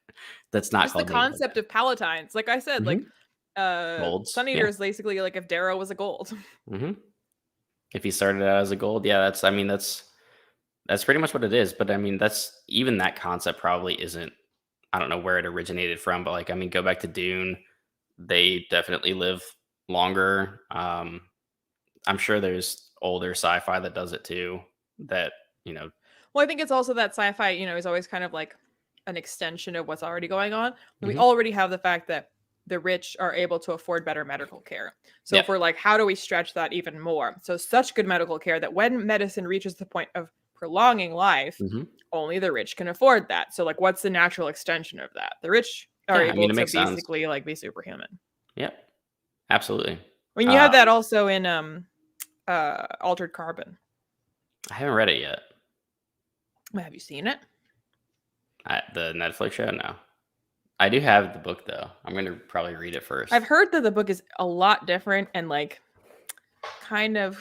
That's not Just the called Name of the concept of palatines. Like I said, like Mhm. Golds. Sun Eater Yeah. is basically like if Darrow was a gold. hmm If he started out as a gold, yeah, that's. I mean, that's pretty much what it is. But I mean, that's even that concept probably isn't. I don't know where it originated from, but like, I mean, go back to Dune. They definitely live longer. I'm sure there's older sci-fi that does it too. That you know. Well, I think it's also that sci-fi, is always kind of like an extension of what's already going on. We hmm already have the fact that the rich are able to afford better medical care. So Yeah. if we're like, how do we stretch that even more? So such good medical care that when medicine reaches the point of prolonging life, Hmm. only the rich can afford that. So like, what's the natural extension of that? The rich are Yeah. I able mean, it to makes sense. basically like be superhuman. Yep. Absolutely. I mean, you have that also in Altered Carbon. I haven't read it yet. Have you seen it? The Netflix show? No. I do have the book though. I'm gonna probably read it first. I've heard that the book is a lot different and like kind of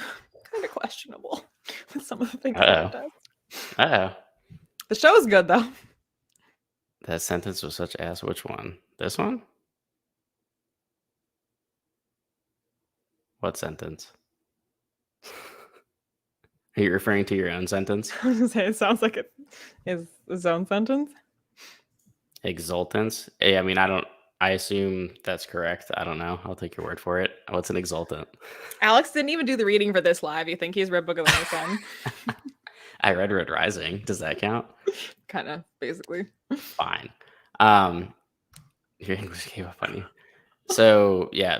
questionable with some of the things that it Uh does. oh. Uh oh. The show is good though. That sentence was such ass. Which one? This one? What sentence? Are you referring to your own sentence? I was gonna say it sounds like it is his own sentence. Exultance? I mean, I don't. I assume that's correct. I don't know. I'll take your word for it. What's an exultant? Alex didn't even do the reading for this live. You think he's read Book of the New Sun? I read Red Rising. Does that count? Kind of, basically. Fine. Your English gave up on you. So yeah,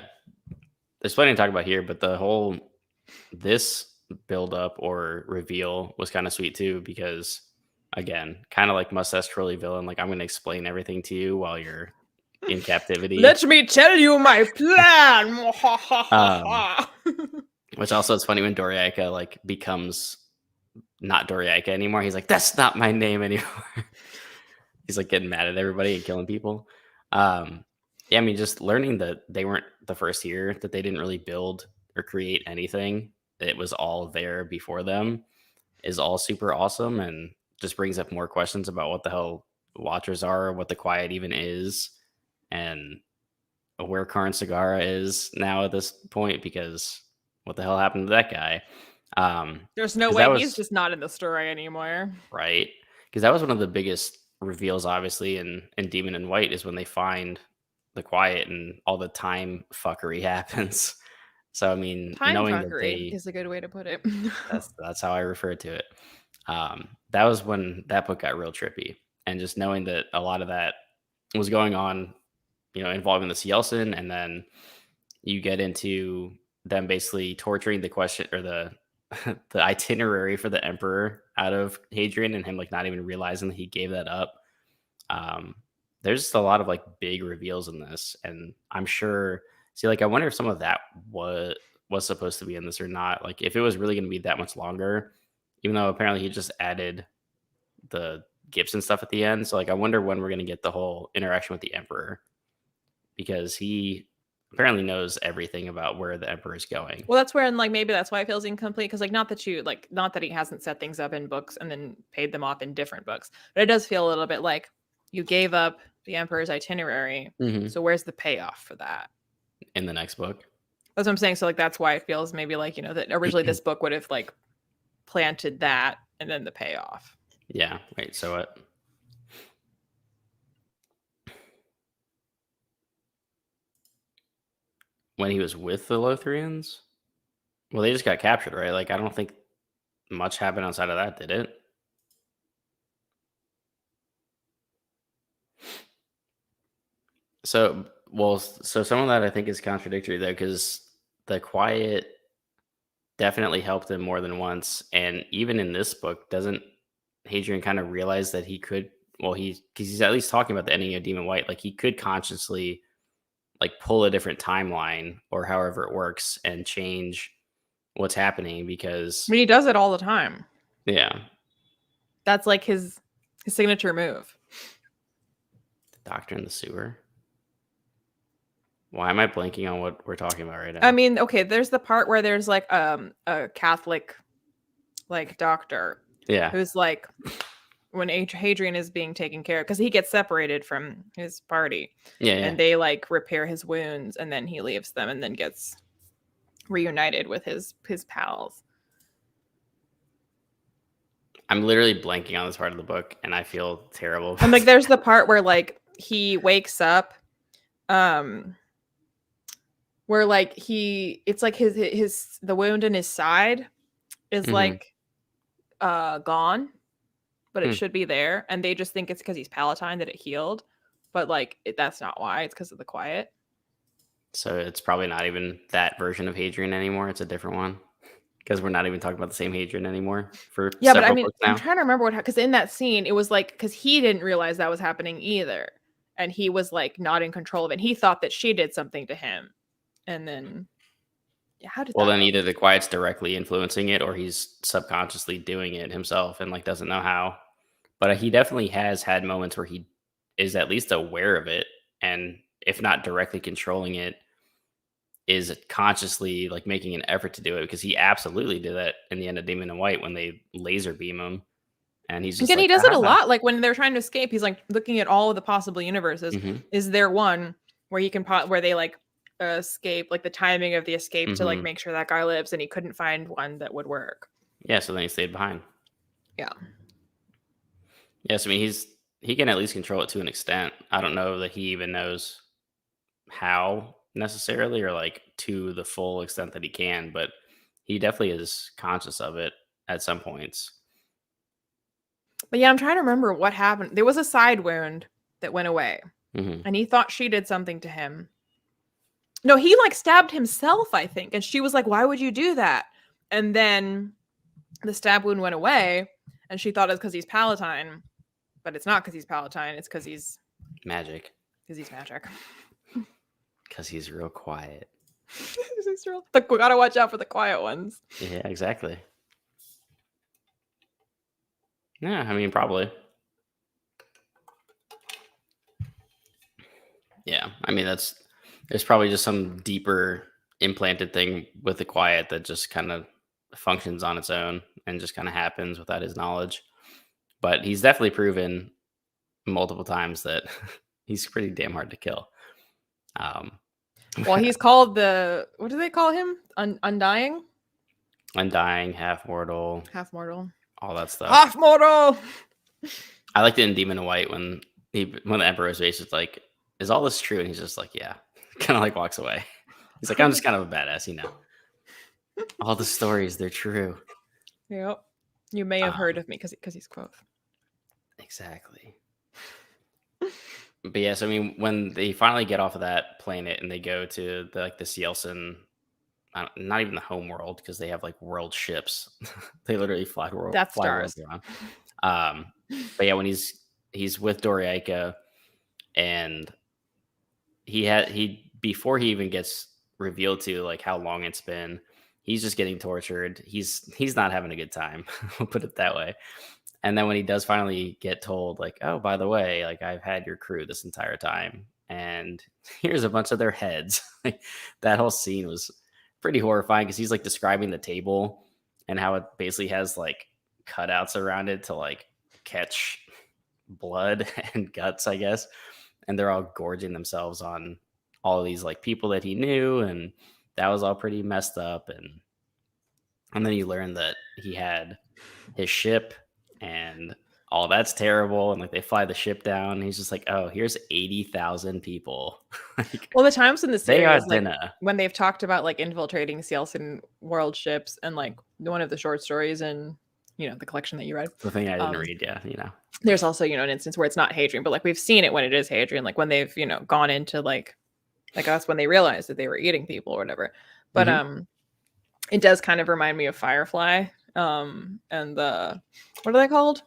there's plenty to talk about here, but this build up or reveal was kind of sweet too, because again, kind of like mustache trolley villain, like I'm going to explain everything to you while you're in captivity. Let me tell you my plan. Which also is funny when Doriaika like becomes not Doriaika anymore. He's like, that's not my name anymore. He's like getting mad at everybody and killing people. Yeah, I mean, just learning that they weren't the first here, that they didn't really build or create anything. It was all there before them is all super awesome, and just brings up more questions about what the hell Watchers are, what the Quiet even is, and where Karn Sagara is now at this point, because what the hell happened to that guy? There's no 'Cause way that he's was just not in the story anymore. right, because that was one of the biggest reveals, obviously, in Demon and White, is when they find the Quiet and all the time fuckery happens. So I mean, Time knowing that fuckery is a good way to put it. that's how I refer to it. That was when that book got real trippy, and just knowing that a lot of that was going on, involving the Cielcin, and then you get into them basically torturing the question or the the itinerary for the Emperor out of Hadrian, and him like not even realizing that he gave that up. Um, there's just a lot of like big reveals in this, and I'm sure. See, like I wonder if some of that was supposed to be in this or not. Like if it was really going to be that much longer, even though apparently he just added the Gibson stuff at the end. So like I wonder when we're going to get the whole interaction with the Emperor, because he apparently knows everything about where the Emperor is going. Well, that's where, and like maybe that's why it feels incomplete, because like not that he hasn't set things up in books and then paid them off in different books, but it does feel a little bit like you gave up the Emperor's itinerary. Mhm. So where's the payoff for that? In the next book. That's what I'm saying. So like that's why it feels maybe like that originally this book would have like planted that and then the payoff. Yeah. Wait. So what? When he was with the Lothrians? Well, they just got captured, right? Like I don't think much happened outside of that, did it? So some of that I think is contradictory though, because the Quiet definitely helped him more than once, and even in this book, doesn't Hadrian kind of realize that he could? Well, because he's at least talking about the ending of Demon White, like he could consciously like pull a different timeline or however it works and change what's happening, I because mean, he does it all the time. yeah, That's like his signature move. the Doctor in the Sewer. Why am I blanking on what we're talking about right now? I mean, okay, there's the part where there's like a Catholic like doctor Yeah, who's like when Hadrian is being taken care of, because he gets separated from his party, yeah, yeah. and they like repair his wounds, and then he leaves them and then gets reunited with his pals. I'm literally blanking on this part of the book, and I feel terrible. And like there's the part where like he wakes up, where like it's like his the wound in his side is Mhm. like gone, but it Hmm. should be there, and they just think it's because he's Palatine that it healed, but like that's not why. It's because of the Quiet. So it's probably not even that version of Hadrian anymore. It's a different one because we're not even talking about the same Hadrian anymore for Yeah, but I several mean, books I'm now. trying to remember what because in that scene, it was like because he didn't realize that was happening either, and he was like not in control of it. And he thought that she did something to him, and then yeah, how did Well, that then go? either the quiet's directly influencing it or he's subconsciously doing it himself and like doesn't know how. But he definitely has had moments where he is at least aware of it and if not directly controlling it, is consciously like making an effort to do it because he absolutely did that in the end of Demon and White when they laser beam him and he's just Again, he like, does it a aha. lot. Like when they're trying to escape, he's like looking at all of the possible universes. Hmm. Is there one where he can where they like escape, like the timing of the escape to like Hmm. make sure that guy lives, and he couldn't find one that would work. Yeah, so then he stayed behind. Yeah. Yes, I mean he can at least control it to an extent. I don't know that he even knows how necessarily or like to the full extent that he can, but he definitely is conscious of it at some points. But yeah, I'm trying to remember what happened. There was a side wound that went away, Hmm. and he thought she did something to him. No, he like stabbed himself, I think. And she was like, "Why would you do that?" And then the stab wound went away, and she thought it's because he's Palatine, but it's not because he's Palatine. It's Magic. because he's magic. Because he's real quiet. We gotta watch out for the quiet ones. Yeah, exactly. Yeah, I mean, probably. Yeah, I mean, there's probably just some deeper implanted thing with the quiet that just kind of functions on its own and just kind of happens without his knowledge. But he's definitely proven multiple times that he's pretty damn hard to kill. Um, Well, he's called the what do they call him? Undying, Undying, half mortal, half mortal, all that stuff. half mortal. I liked it in Demon and White when the Emperor's face is like, "Is all this true?" And he's just like, "Yeah," kind of like walks away. He's like, "I'm just kind of a badass, you know. All the stories, they're true." Yep. You may have heard Um, of me because he's Quoth. exactly. But yes, I mean, when they finally get off of that planet and they go to the Cielcin, not even the home world because they have like world ships. They literally Death fly worlds Stars. around. Um, but yeah, when he's with Doriaika and he before he even gets revealed to like how long it's been, he's just getting tortured. He's not having a good time. We'll put it that way. And then when he does finally get told, like, oh, by the way, like I've had your crew this entire time, and here's a bunch of their heads. Like, that whole scene was pretty horrifying because he's like describing the table and how it basically has like cutouts around it to like catch blood and guts, I guess. And they're all gorging themselves on all of these like people that he knew, and that was all pretty messed up. And then you learn that he had his ship and all that's terrible. And like they fly the ship down. And he's just like, oh, here's 80,000 people. Like Well, the times in the they are series, like dinner. when they've talked about like infiltrating Cielcin world ships, and like one of the short stories in the collection that you read, The thing I didn't um, read. Yeah. there's also an instance where it's not Hadrian, but like we've seen it when it is Hadrian, like when they've gone into like us when they realized that they were eating people or whatever. But Hmm. it does kind of remind me of Firefly, and the what are they called?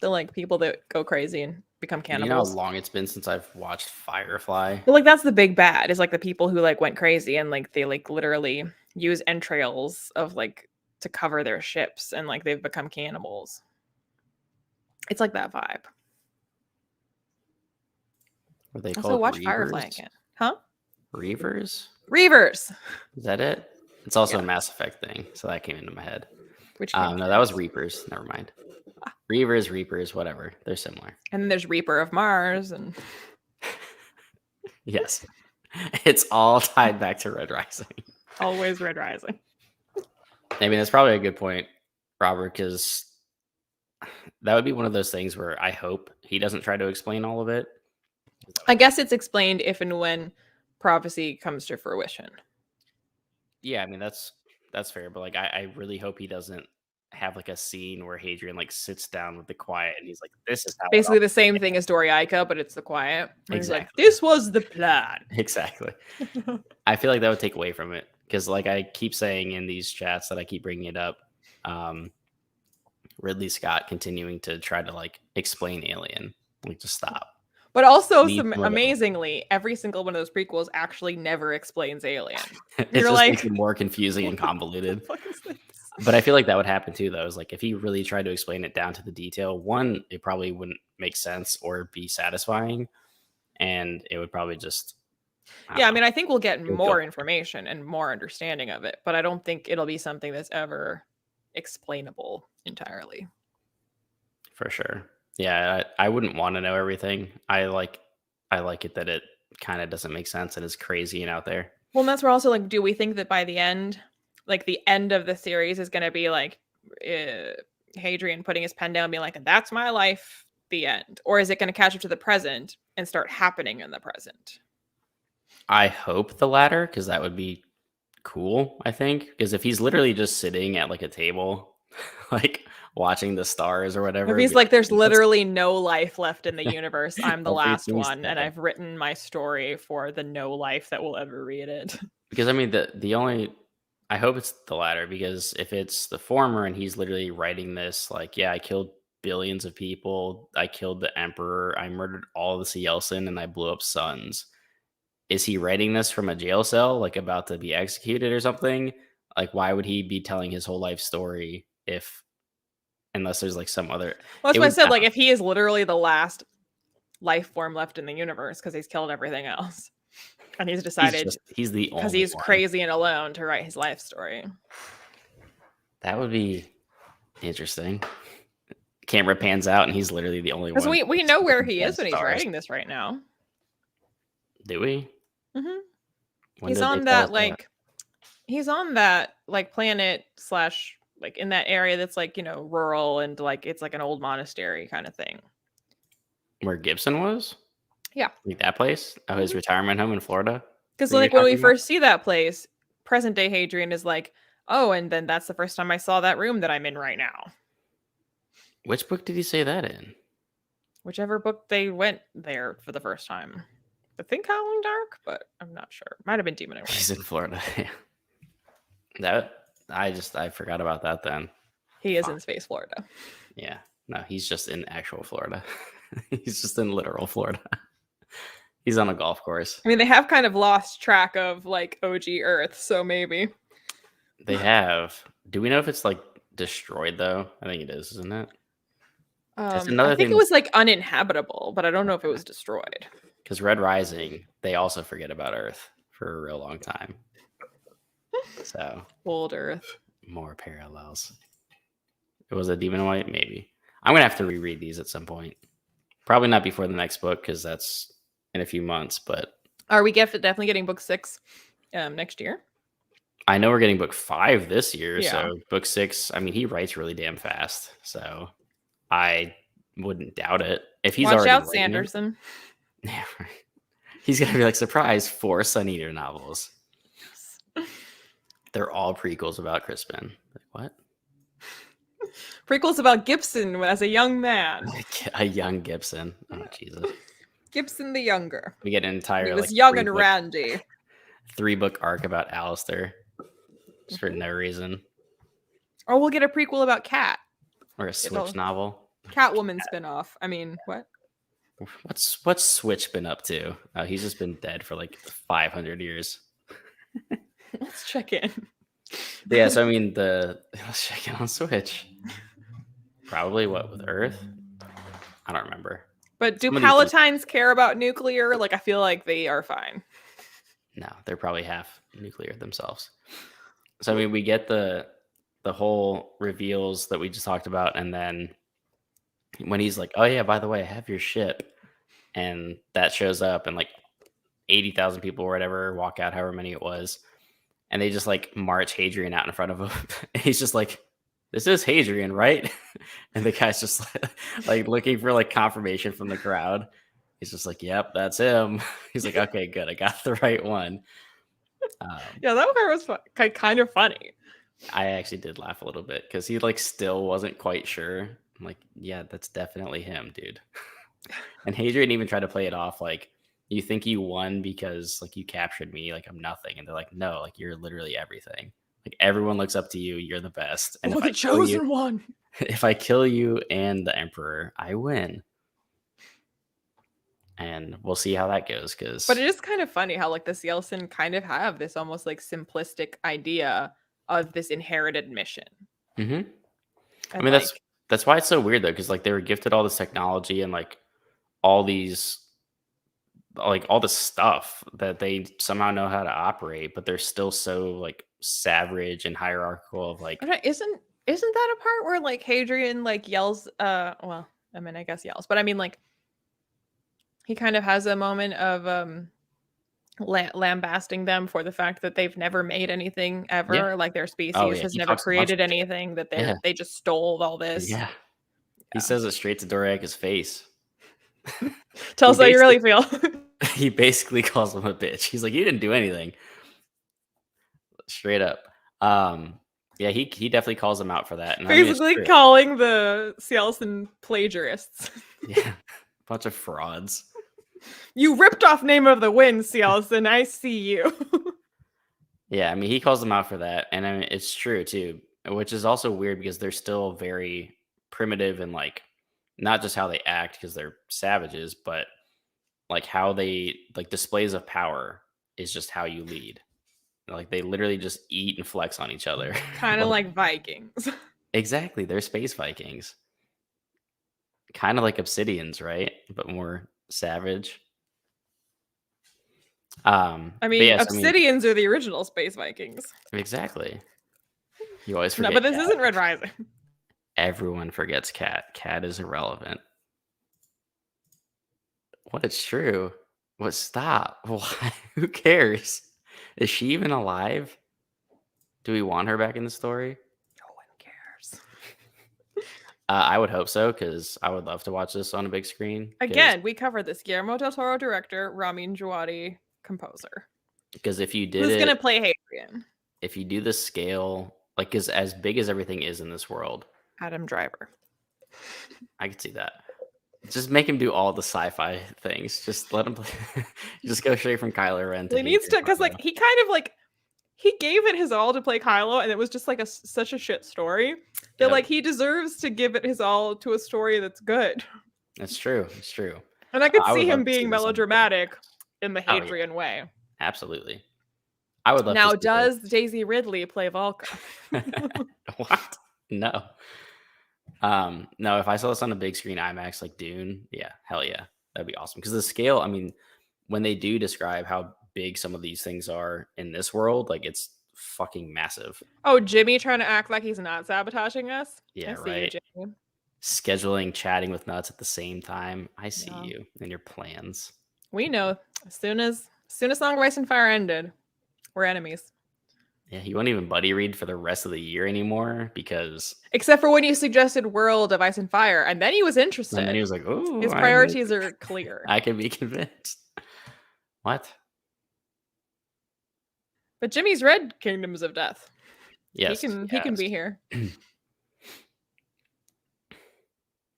The like people that go crazy and become You know how cannibals. long it's been since I've watched Firefly? But like that's the big bad is like the people who like went crazy and like they like literally use entrails of like to cover their ships and like they've become cannibals. It's like that vibe. Were they Also called watch Firefly Reavers? again. Huh? Reavers? Reavers. Is that it? It's also a Yeah. Mass Effect thing. So that came into my head. Which came No, that was first. Reapers. Never mind. Reavers, whatever. They're similar. And then there's Reaper of Mars and Yes. It's all tied back to Red Rising. always Red Rising. I mean, that's probably a good point, Robert, because that would be one of those things where I hope he doesn't try to explain all of it. I guess it's explained if and when prophecy comes to fruition. Yeah, I mean that's fair, but like I really hope he doesn't have like a scene where Hadrian like sits down with the Quiet and he's like, "This is how it Basically all." the same thing as Doriaika, but it's the Quiet. And he's like, Exactly. this was the plan. Exactly. I feel like that would take away from it because, like I keep saying in these chats that I keep bringing it up, um, Ridley Scott continuing to try to like explain Alien, like just stop. But also, Leave some of it alone. amazingly, every single one of those prequels actually never explains Alien. It You're just makes like, it more confusing and what the convoluted. fuck is this? But I feel like that would happen too, though. Is like if he really tried to explain it down to the detail, one, it probably wouldn't make sense or be satisfying, and it would probably just. Yeah, I Know, mean, I think we'll get it would feel more information and more understanding of it, but I don't think it'll be something that's ever explainable entirely. for sure. Yeah, I wouldn't want to know everything. I like it that it kind of doesn't make sense and is crazy and out there. Well, and that's where also like, do we think that by the end, like the end of the series is going to be like Hadrian putting his pen down, and being like, "That's my life," the end, or is it going to catch up to the present and start happening in the present? I hope the latter because that would be cool. I think because if he's literally just sitting at like a table, like watching the stars or whatever, If it'd he's be like, "There's that's literally no life left in the universe. I'm the last everything's one, and dead. I've written my story for the no life that will ever read it." Because I mean the only I hope it's the latter because if it's the former and he's literally writing this like, yeah, I killed billions of people, I killed the emperor, I murdered all the Cielcin, and I blew up suns. Is he writing this from a jail cell, like about to be executed or something? Like, why would he be telling his whole life story if unless there's like some other? Well, that's It why I would. said, like, if he is literally the last life form left in the universe because he's killed everything else, and he's decided He's the because only he's one. crazy and alone to write his life story. That would be interesting. Camera pans out and he's literally the only Because one. we know where he Dead is when he's stars. writing this right now. Do we? Mm-hmm. When He's did they on tell us that that? he's on that like planet slash like in that area that's like, you know, rural and like it's like an old monastery kind of thing. Where Gibson was? Yeah. Like that place? Oh, his Mhm. retirement home in Florida? Because That you're like when we talking about? first see that place, present day Hadrian is like, oh, and then that's the first time I saw that room that I'm in right now. Which book did he say that in? Whichever book they went there for the first time. I think Howling Dark, but I'm not sure. Might have been Demon and Rain. He's in Florida. That I forgot about that then. He is Fuck. in Space Florida. Yeah. No, he's just in actual Florida. He's just in literal Florida. He's on a golf course. I mean, they have kind of lost track of like OG Earth, so maybe. They have. Do we know if it's like destroyed though? I think it is, isn't it? That's I another think thing it was like uninhabitable, but I don't know if it was destroyed. because Red Rising, they also forget about Earth for a real long time. So Old Earth. more parallels. It was a Demon White, maybe. I'm gonna have to reread these at some point. Probably not before the next book because that's in a few months. But Are we definitely getting book 6 next year? I know we're getting book 5 this year. Yeah. So book 6. I mean, he writes really damn fast. So I wouldn't doubt it if he's Watch already out, writing it. Sanderson. Yeah, right. He's gonna be like, surprise, 4 Sun Eater novels. They're all prequels about Crispin. Like, what? Prequels about Gibson as a young man. A young Gibson. Oh Jesus. Gibson the Younger. We get an entire He was like young and randy. 3-book arc about Alistair. Just for no reason. Or we'll get a prequel about Cat. Or a Switch novel. Catwoman spinoff. I mean, what? What's Switch been up to? Oh, he's just been dead for like 500 years. Let's check in. Yeah, so I mean let's check in on Switch. Probably what with Earth? I don't remember. But do Palatines care about nuclear? Like I feel like they are fine. No, they're probably half nuclear themselves. So I mean we get the whole reveals that we just talked about, and then when he's like, oh yeah, by the way, I have your ship, and that shows up and like 80,000 people or whatever walk out, however many it was, and they just like march Hadrian out in front of him. And he's just like, this is Hadrian, right? And the guy's just like looking for like confirmation from the crowd. He's just like, yep, that's him. He's like, okay, good, I got the right one. Yeah, that part was kind of funny. I actually did laugh a little bit because he like still wasn't quite sure. I'm like, yeah, that's definitely him, dude. And Hadrian even tried to play it off like, you think you won because like you captured me, like I'm nothing. And they're like, no, like you're literally everything. Like everyone looks up to you. You're the best. And Well, if I the kill you, chosen one. if I kill you and the emperor, I win. And we'll see how that goes. But Because it is kind of funny how like the Cielcin kind of have this almost like simplistic idea of this inherited mission. I And mean like that's why it's so weird though, because like they were gifted all this technology and like all these like all the stuff that they somehow know how to operate, but they're still so like savage and hierarchical of I like, don't know, isn't that a part where like Hadrian like yells well, I mean I guess yells, but I mean like he kind of has a moment of lambasting them for the fact that they've never made anything yeah, ever, like their oh species yeah, has he never talks a bunch of created shit. anything, that Yeah, they just stole all this. yeah. He Yeah. says it straight to Doriak's face. Tell he us how you really basically feel. he basically calls him a bitch. He's like, you didn't do anything. Straight up. Yeah, he definitely calls him out for that. And I mean it's Basically true. calling the Cielcin plagiarists. Yeah. Bunch of frauds. You ripped off Name of the Wind, Cielcin. I see you. Yeah, I mean, he calls them out for that, and I mean, it's true too, which is also weird because they're still very primitive and like not just how they act because they're savages, but like how they like displays of power is just how you lead. Like they literally just eat and flex on each other. Kind of Like like Vikings. exactly, they're space Vikings, kind of like Obsidians, right? But more savage. I But mean, yes, I mean Obsidians are the original space Vikings. exactly. You always No, forget but this Cat. isn't Red Rising. Everyone forgets Cat. Cat is irrelevant. What? It's true. What? Stop. Why? Who cares? Is she even alive? Do we want her back in the story? No one cares. I would hope so because I would love to watch this on a big screen. Again, we covered this. Guillermo del Toro director, Ramin Djawadi composer. Because if you did Who's it, gonna play Hadrian? if you do the scale, like, because as big as everything is in this world, Adam Driver. I could see that. Just make him do all the sci-fi things. Just let him play. Just go straight from Kylo Ren to He needs to, Hadrian because like Barbeau. he kind of like he gave it his all to play Kylo, and it was just like such a shit story that Yep, like he deserves to give it his all to a story that's good. that's true. It's true. And I could I would see love him to see being this on. melodramatic in the Oh yeah, Hadrian way. absolutely. I would love to Now, see this. does Daisy Ridley play Valka? What? No. No, if I saw this on a big screen IMAX like Dune, yeah, hell yeah. That'd be awesome. Because the scale, I mean, when they do describe how big some of these things are in this world, like it's fucking massive. Oh, Jimmy trying to act like he's not sabotaging us. I Yeah, see you, right. Jimmy. Scheduling, chatting with nuts at the same time. I see Yeah. you and your plans. We know as soon as Song of Ice and Fire ended, we're enemies. Yeah, he won't even buddy read for the rest of the year anymore because Except for when you suggested World of Ice and Fire, and then he was and then he interested. was like, "Oh, His priorities are clear. I can be convinced." What? But Jimmy's read Kingdoms of Death. Yes, He can be here.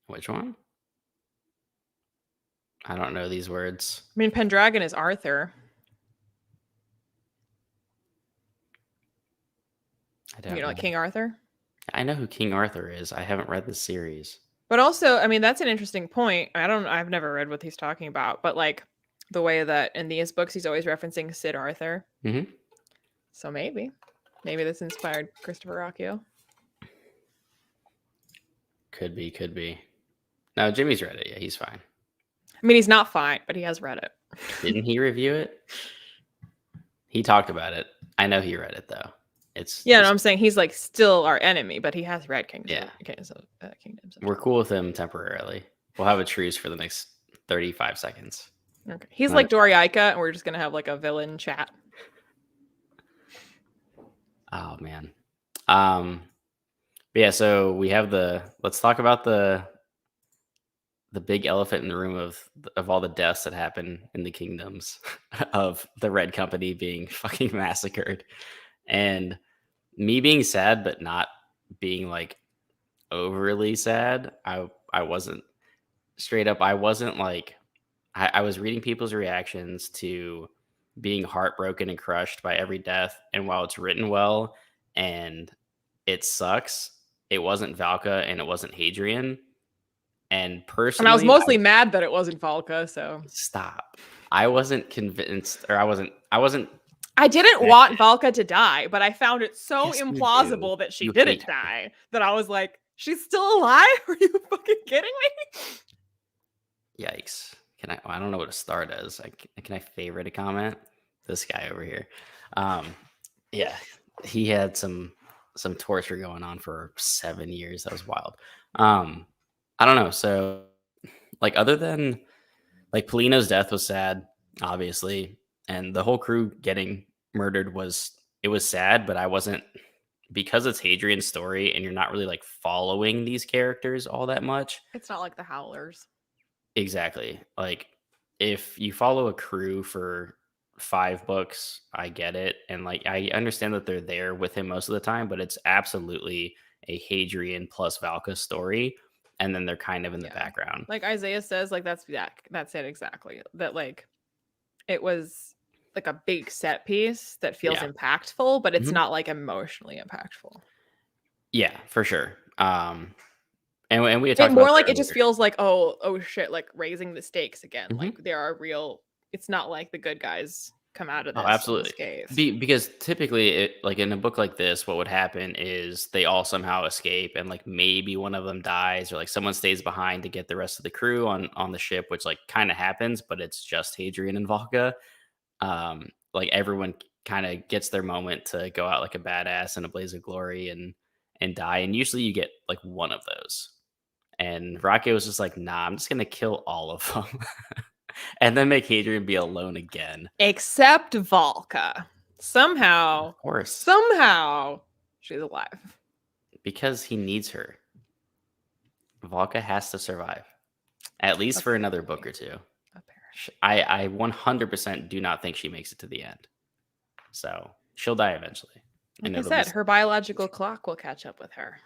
Which one? I don't know these words. I mean, Pendragon is Arthur. I don't You know, know. like King Arthur. I know who King Arthur is. I haven't read the series. But also, I mean, that's an interesting point. I've never read what he's talking about, but like the way that in these books he's always referencing Sid Arthur. Mm-hmm. So maybe this inspired Christopher Ruocchio. Could be, could be. No, Jimmy's read it. Yeah, he's fine. I mean, he's not fine, but he has read it. Didn't he review it? He talked about it. I know he read it though. It's Yeah, no, I'm saying he's like still our enemy, but he has read Yeah. Kingdoms. We're cool with him temporarily. We'll have a truce for the next 35 seconds. Okay. He's Not like Doriaika, and we're just gonna have like a villain chat. Oh man. But yeah, so we have let's talk about the big elephant in the room of all the deaths that happen in the kingdoms of the Red Company being fucking massacred. And me being sad, but not being like overly sad. I wasn't straight up. I wasn't like I was reading people's reactions to being heartbroken and crushed by every death. And while it's written well and it sucks, it wasn't Valka and it wasn't Hadrian. And And I was personally, mostly mad that it wasn't Valka, so stop. I wasn't convinced, or I wasn't I didn't that. want Valka to die, but I found it so Yes, you do. implausible that she You didn't hate her. die that I was like, she's still alive? Are you fucking kidding me? Yikes. I don't know what a star does. Can I favorite a comment? This guy over here. Um, yeah, he had some torture going on for 7 years. That was wild. I don't know. So, like, other than like Polino's death was sad, obviously, and the whole crew getting murdered was sad, but I wasn't, because it's Hadrian's story and you're not really like following these characters all that much. It's not like the Howlers. Exactly. Like, if you follow a crew for 5 books, I get it, and, like, I understand that they're there with him most of the time, but it's absolutely a Hadrian plus Valka story, and then they're kind of in the Yeah. background. Like Isaiah says, like that's it exactly. That like it was like a big set piece that feels Yeah. impactful, but it's Mhm. not like emotionally impactful. Yeah, for sure. And we had It talked about more this like it just earlier. feels like, oh shit, like raising the stakes again. Mhm. Like there are real, it's not like the good guys come out of Oh, this absolutely. unscathed. Because typically, like in a book like this, what would happen is they all somehow escape, and like maybe one of them dies, or like someone stays behind to get the rest of the crew on the ship, which like kind of happens, but it's just Hadrian and Valka. Like everyone kind of gets their moment to go out like a badass in a blaze of glory and die, and usually you get like one of those. And Ruocchio was just like, nah, I'm just gonna kill all of them, and then make Hadrian be alone again. Except Valka. Of course, Somehow, she's alive. because he needs her. Valka has to survive, at least for another book or two. I 100% do not think she makes it to the end. So she'll die eventually. Like And I it'll be said, her biological clock will catch up with her.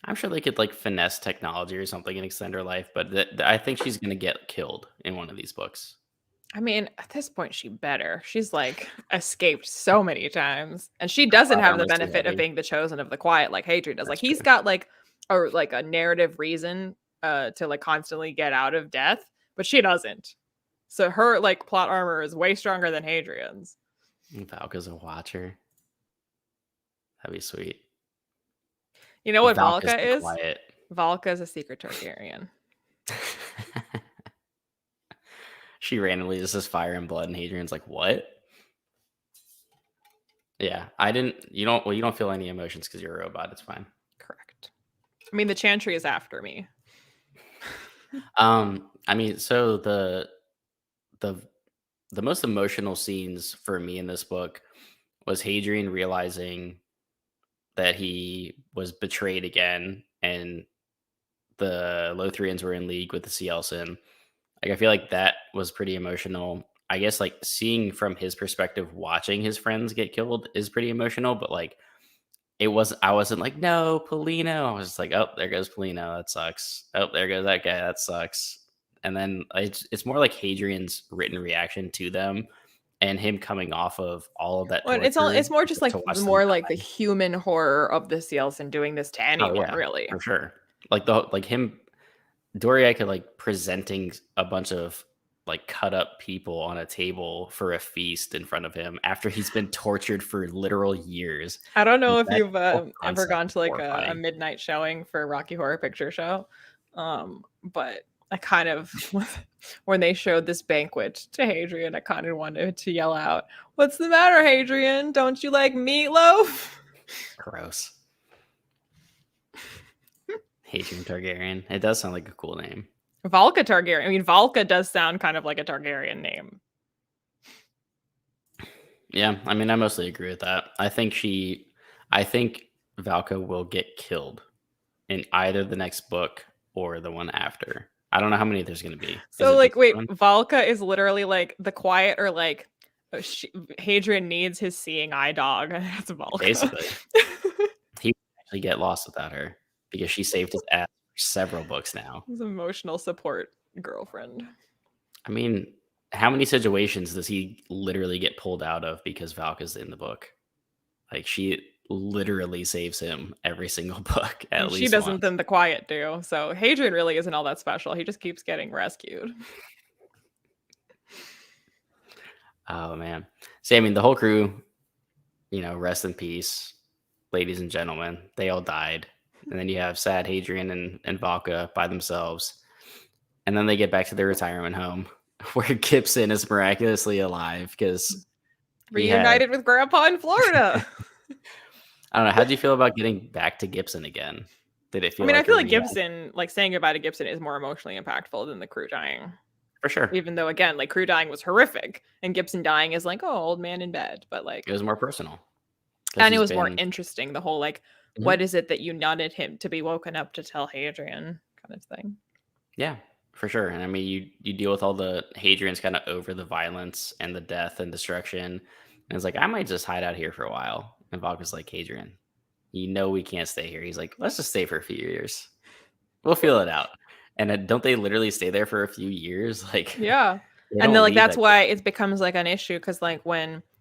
I'm sure they could like finesse technology or something and extend her life, but I think she's gonna get killed in one of these books. I mean, at this point, she better. She's like escaped so many times, and she doesn't Plot have the armor's too benefit of heavy. being the chosen of the quiet like Hadrian does. Like That's he's true. got like a narrative reason to like constantly get out of death, but she doesn't. So her like plot armor is way stronger than Hadrian's. Valka's a watcher. That'd be sweet. You know what Valka's Valka the is? quiet. Valka is a secret Targaryen. She randomly just says fire and blood, and Hadrian's like, "What?" Yeah, I didn't. You don't. Well, you don't feel any emotions because you're a robot. It's fine. Correct. I mean, the Chantry is after me. I mean, so the the most emotional scenes for me in this book was Hadrian realizing that he was betrayed again, and the Lothrians were in league with the Cielcin. Like, I feel like that was pretty emotional. I guess like seeing from his perspective, watching his friends get killed is pretty emotional. But like, I wasn't like, no, Polino. I was just like, oh, there goes Polino. That sucks. Oh, there goes that guy. That sucks. And then it's more like Hadrian's written reaction to them and him coming off of all of that Well, torture it's more just like to watch them more like the die. human horror of the Cielcin doing this to Oh anyone, yeah, really. for sure. Like him, could like presenting a bunch of like cut up people on a table for a feast in front of him after he's been tortured for literal years. I don't know Like, if that you've whole ever concept gone is to like a horrifying. midnight showing for Rocky Horror Picture Show, but I kind of when they showed this banquet to Hadrian, I kind of wanted to yell out, "What's the matter, Hadrian? Don't you like meatloaf?" Gross. Hadrian Targaryen. It does sound like a cool name. Valka Targaryen. I mean, Valka does sound kind of like a Targaryen name. Yeah, I mean, I mostly agree with that. I think Valka will get killed in either the next book or the one after. I don't know how many there's going to be. Is So it like, just wait, one? Valka is literally like the quiet or like Hadrian needs his seeing eye dog. That's Valka. Basically. He would actually get lost without her because she saved his ass for several books now. His emotional support girlfriend. I mean, how many situations does he literally get pulled out of because Valka's in the book? Like, she literally saves him every single book at least she doesn't, once. then the Quiet do. So Hadrian really isn't all that special. He just keeps getting rescued. Oh man. See, I mean, the whole crew, rest in peace, ladies and gentlemen. They all died. And then you have sad Hadrian and Valka by themselves. And then they get back to their retirement home where Gibson is miraculously alive because reunited with Grandpa in Florida. I don't know. How do you feel about getting back to Gibson again? Did it feel? I feel like Gibson, like saying goodbye to Gibson, is more emotionally impactful than the crew dying. For sure. Even though, again, like crew dying was horrific, and Gibson dying is like, oh, old man in bed. But like, it was more personal, and it was more interesting. The whole like, what is it that united him to be woken up to tell Hadrian kind of thing? Yeah, for sure. And I mean, you deal with all the Hadrian's kind of over the violence and the death and destruction, and it's like I might just hide out here for a while. And Valka's like, Hadrian, we can't stay here. He's like, let's just stay for a few years. We'll feel it out. And don't they literally stay there for a few years? Like, yeah. And then like that's why it becomes like an issue because like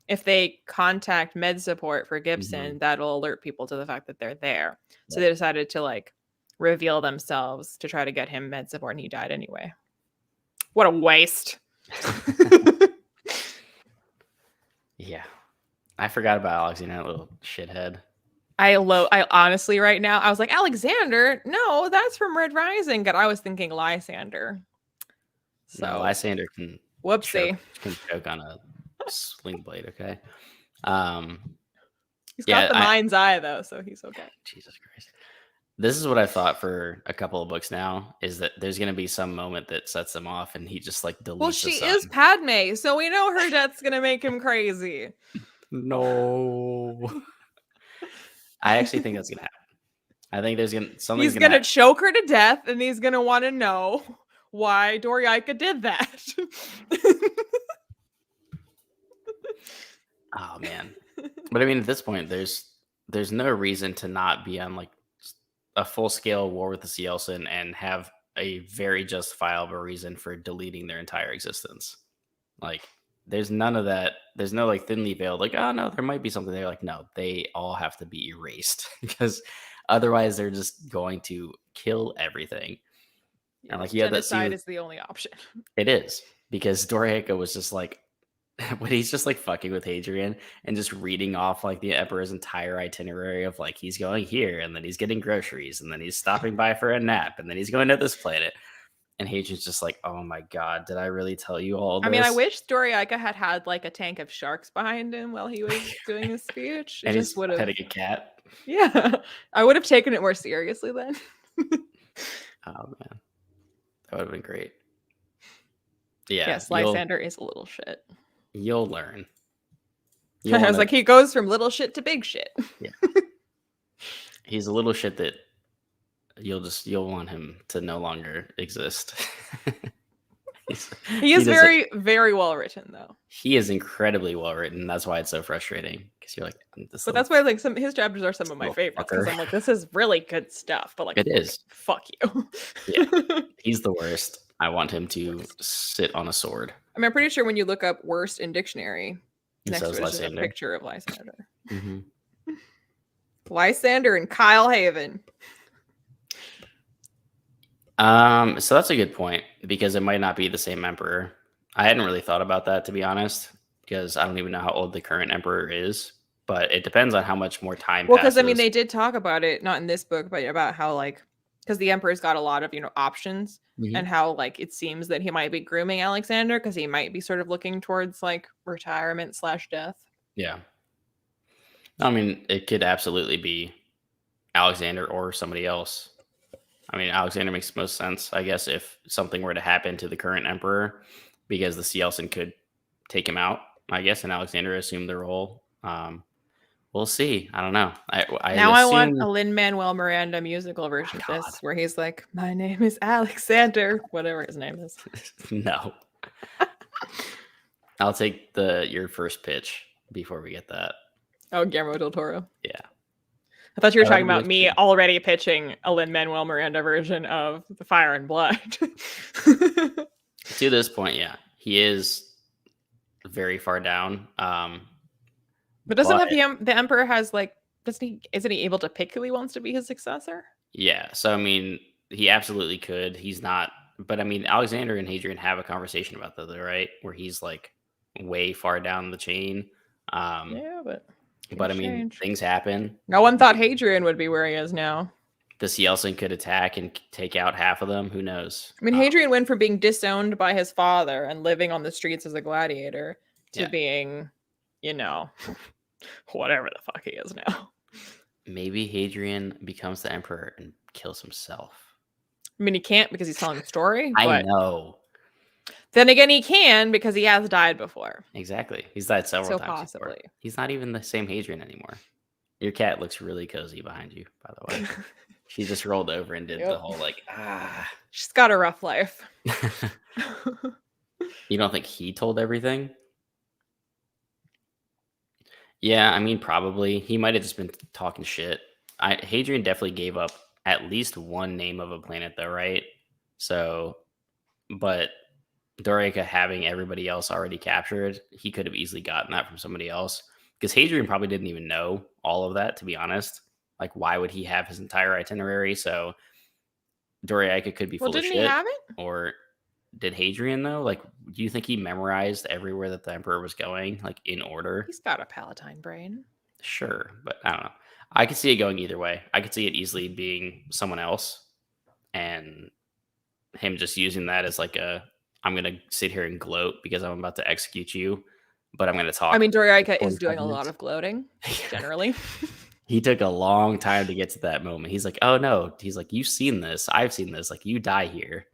if they contact med support for Gibson, that'll alert people to the fact that they're there. So they decided to like reveal themselves to try to get him med support, and he died anyway. What a waste. Yeah. I forgot about Alexander, that little shithead. I honestly right now, I was like, Alexander? No, that's from Red Rising. And I was thinking Lysander. So no, Lysander can choke on a sling blade, okay? He's got the mind's eye though, so he's okay. Jesus Christ. This is what I thought for a couple of books now, is that there's going to be some moment that sets him off and he just like deletes. Well, she is Padme, so we know her death's going to make him crazy. No. I actually think that's going to happen. I think there's he's going to choke her to death, and he's going to want to know why Doriaika did that. Oh man. But I mean, at this point, there's no reason to not be on like a full-scale war with the Cielcin and have a very justifiable reason for deleting their entire existence. Like, there's none of that. There's no like thinly veiled, like, oh no, there might be something there. Like, no, they all have to be erased because otherwise they're just going to kill everything. Yeah, and like, yeah, genocide is the only option. It is, because Doriaika was just like, when he's just like fucking with Hadrian and just reading off like the Emperor's entire itinerary of like he's going here and then he's getting groceries and then he's stopping by for a nap and then he's going to this planet, and Hadrian's just like, oh my god, did I really tell you all this? I mean, I wish Doriaika had like a tank of sharks behind him while he was doing his speech. And he's petting a cat. Yeah, I would have taken it more seriously then. Oh man, that would have been great. Yeah, yes, Lysander is a little shit. You'll learn. I was like, he goes from little shit to big shit. Yeah. He's a little shit that you'll want him to no longer exist. He is very, very well written, though. He is incredibly well written. That's why it's so frustrating, because you're like, but that's why like his chapters are some of my favorites, because I'm like, this is really good stuff. But like, it is. Fuck you. Yeah, he's the worst. I want him to sit on a sword. I mean, I'm pretty sure when you look up worst in dictionary, next to it is a picture of Lysander. Mm-hmm. Lysander and Kyle Haven. So that's a good point, because it might not be the same emperor. I hadn't really thought about that, to be honest, because I don't even know how old the current emperor is, but it depends on how much more time passes. Well, because I mean, they did talk about it, not in this book, but about how like, because the emperor's got a lot of, options, and how like it seems that he might be grooming Alexander because he might be sort of looking towards like retirement / death. Yeah. I mean, it could absolutely be Alexander or somebody else. I mean, Alexander makes most sense, I guess, if something were to happen to the current emperor, because the Cielcin could take him out, I guess, and Alexander assumed the role. We'll see. I don't know. I want a Lin-Manuel Miranda musical version of this, where he's like, "My name is Alexander," whatever his name is. No. I'll take your first pitch before we get that. Oh, Guillermo del Toro. Yeah. I thought you were talking about me already pitching a Lin-Manuel Miranda version of The Fire and Blood. To this point, yeah, he is very far down. But doesn't have the Emperor has like, isn't he able to pick who he wants to be his successor? Yeah, so I mean, he absolutely could. He's not, but I mean, Alexander and Hadrian have a conversation about that, right? Where he's like way far down the chain. Yeah, but I mean, things happen. No one thought Hadrian would be where he is now. The Cielcin could attack and take out half of them. Who knows? I mean, Hadrian went from being disowned by his father and living on the streets as a gladiator to being, whatever the fuck he is now. Maybe Hadrian becomes the emperor and kills himself. I mean, he can't because he's telling the story. I know. Then again, he can because he has died before. Exactly. He's died several times possibly. before. He's not even the same Hadrian anymore. Your cat looks really cozy behind you, by the way. She just rolled over and did the whole She's got a rough life. You don't think he told everything? Yeah, I mean, probably. He might have just been talking shit. Hadrian definitely gave up at least one name of a planet, though, right? So, but Dorica having everybody else already captured, he could have easily gotten that from somebody else. Because Hadrian probably didn't even know all of that, to be honest. Like, why would he have his entire itinerary? So, Dorica could be full of shit. Didn't he have it? Or did Hadrian, though? Like, do you think he memorized everywhere that the emperor was going, like, in order? He's got a Palatine brain. Sure, but I don't know. I could see it going either way. I could see it easily being someone else and him just using that as like I'm going to sit here and gloat because I'm about to execute you, but I'm going to talk. I mean, Dorica is doing a lot of gloating, generally. He took a long time to get to that moment. He's like, oh no. He's like, you've seen this. I've seen this. Like, you die here.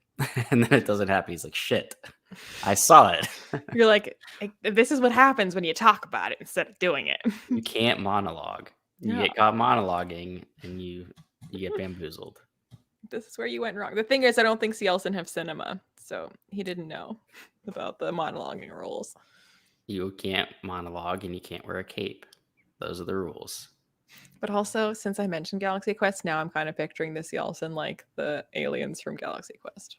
And then it doesn't happen. He's like, shit, I saw it. You're like, this is what happens when you talk about it instead of doing it. You can't monologue. You get caught monologuing and you get bamboozled. This is where you went wrong. The thing is, I don't think Cielcin have cinema, so he didn't know about the monologuing rules. You can't monologue and you can't wear a cape. Those are the rules. But also, since I mentioned Galaxy Quest, now I'm kind of picturing the Cielcin like the aliens from Galaxy Quest.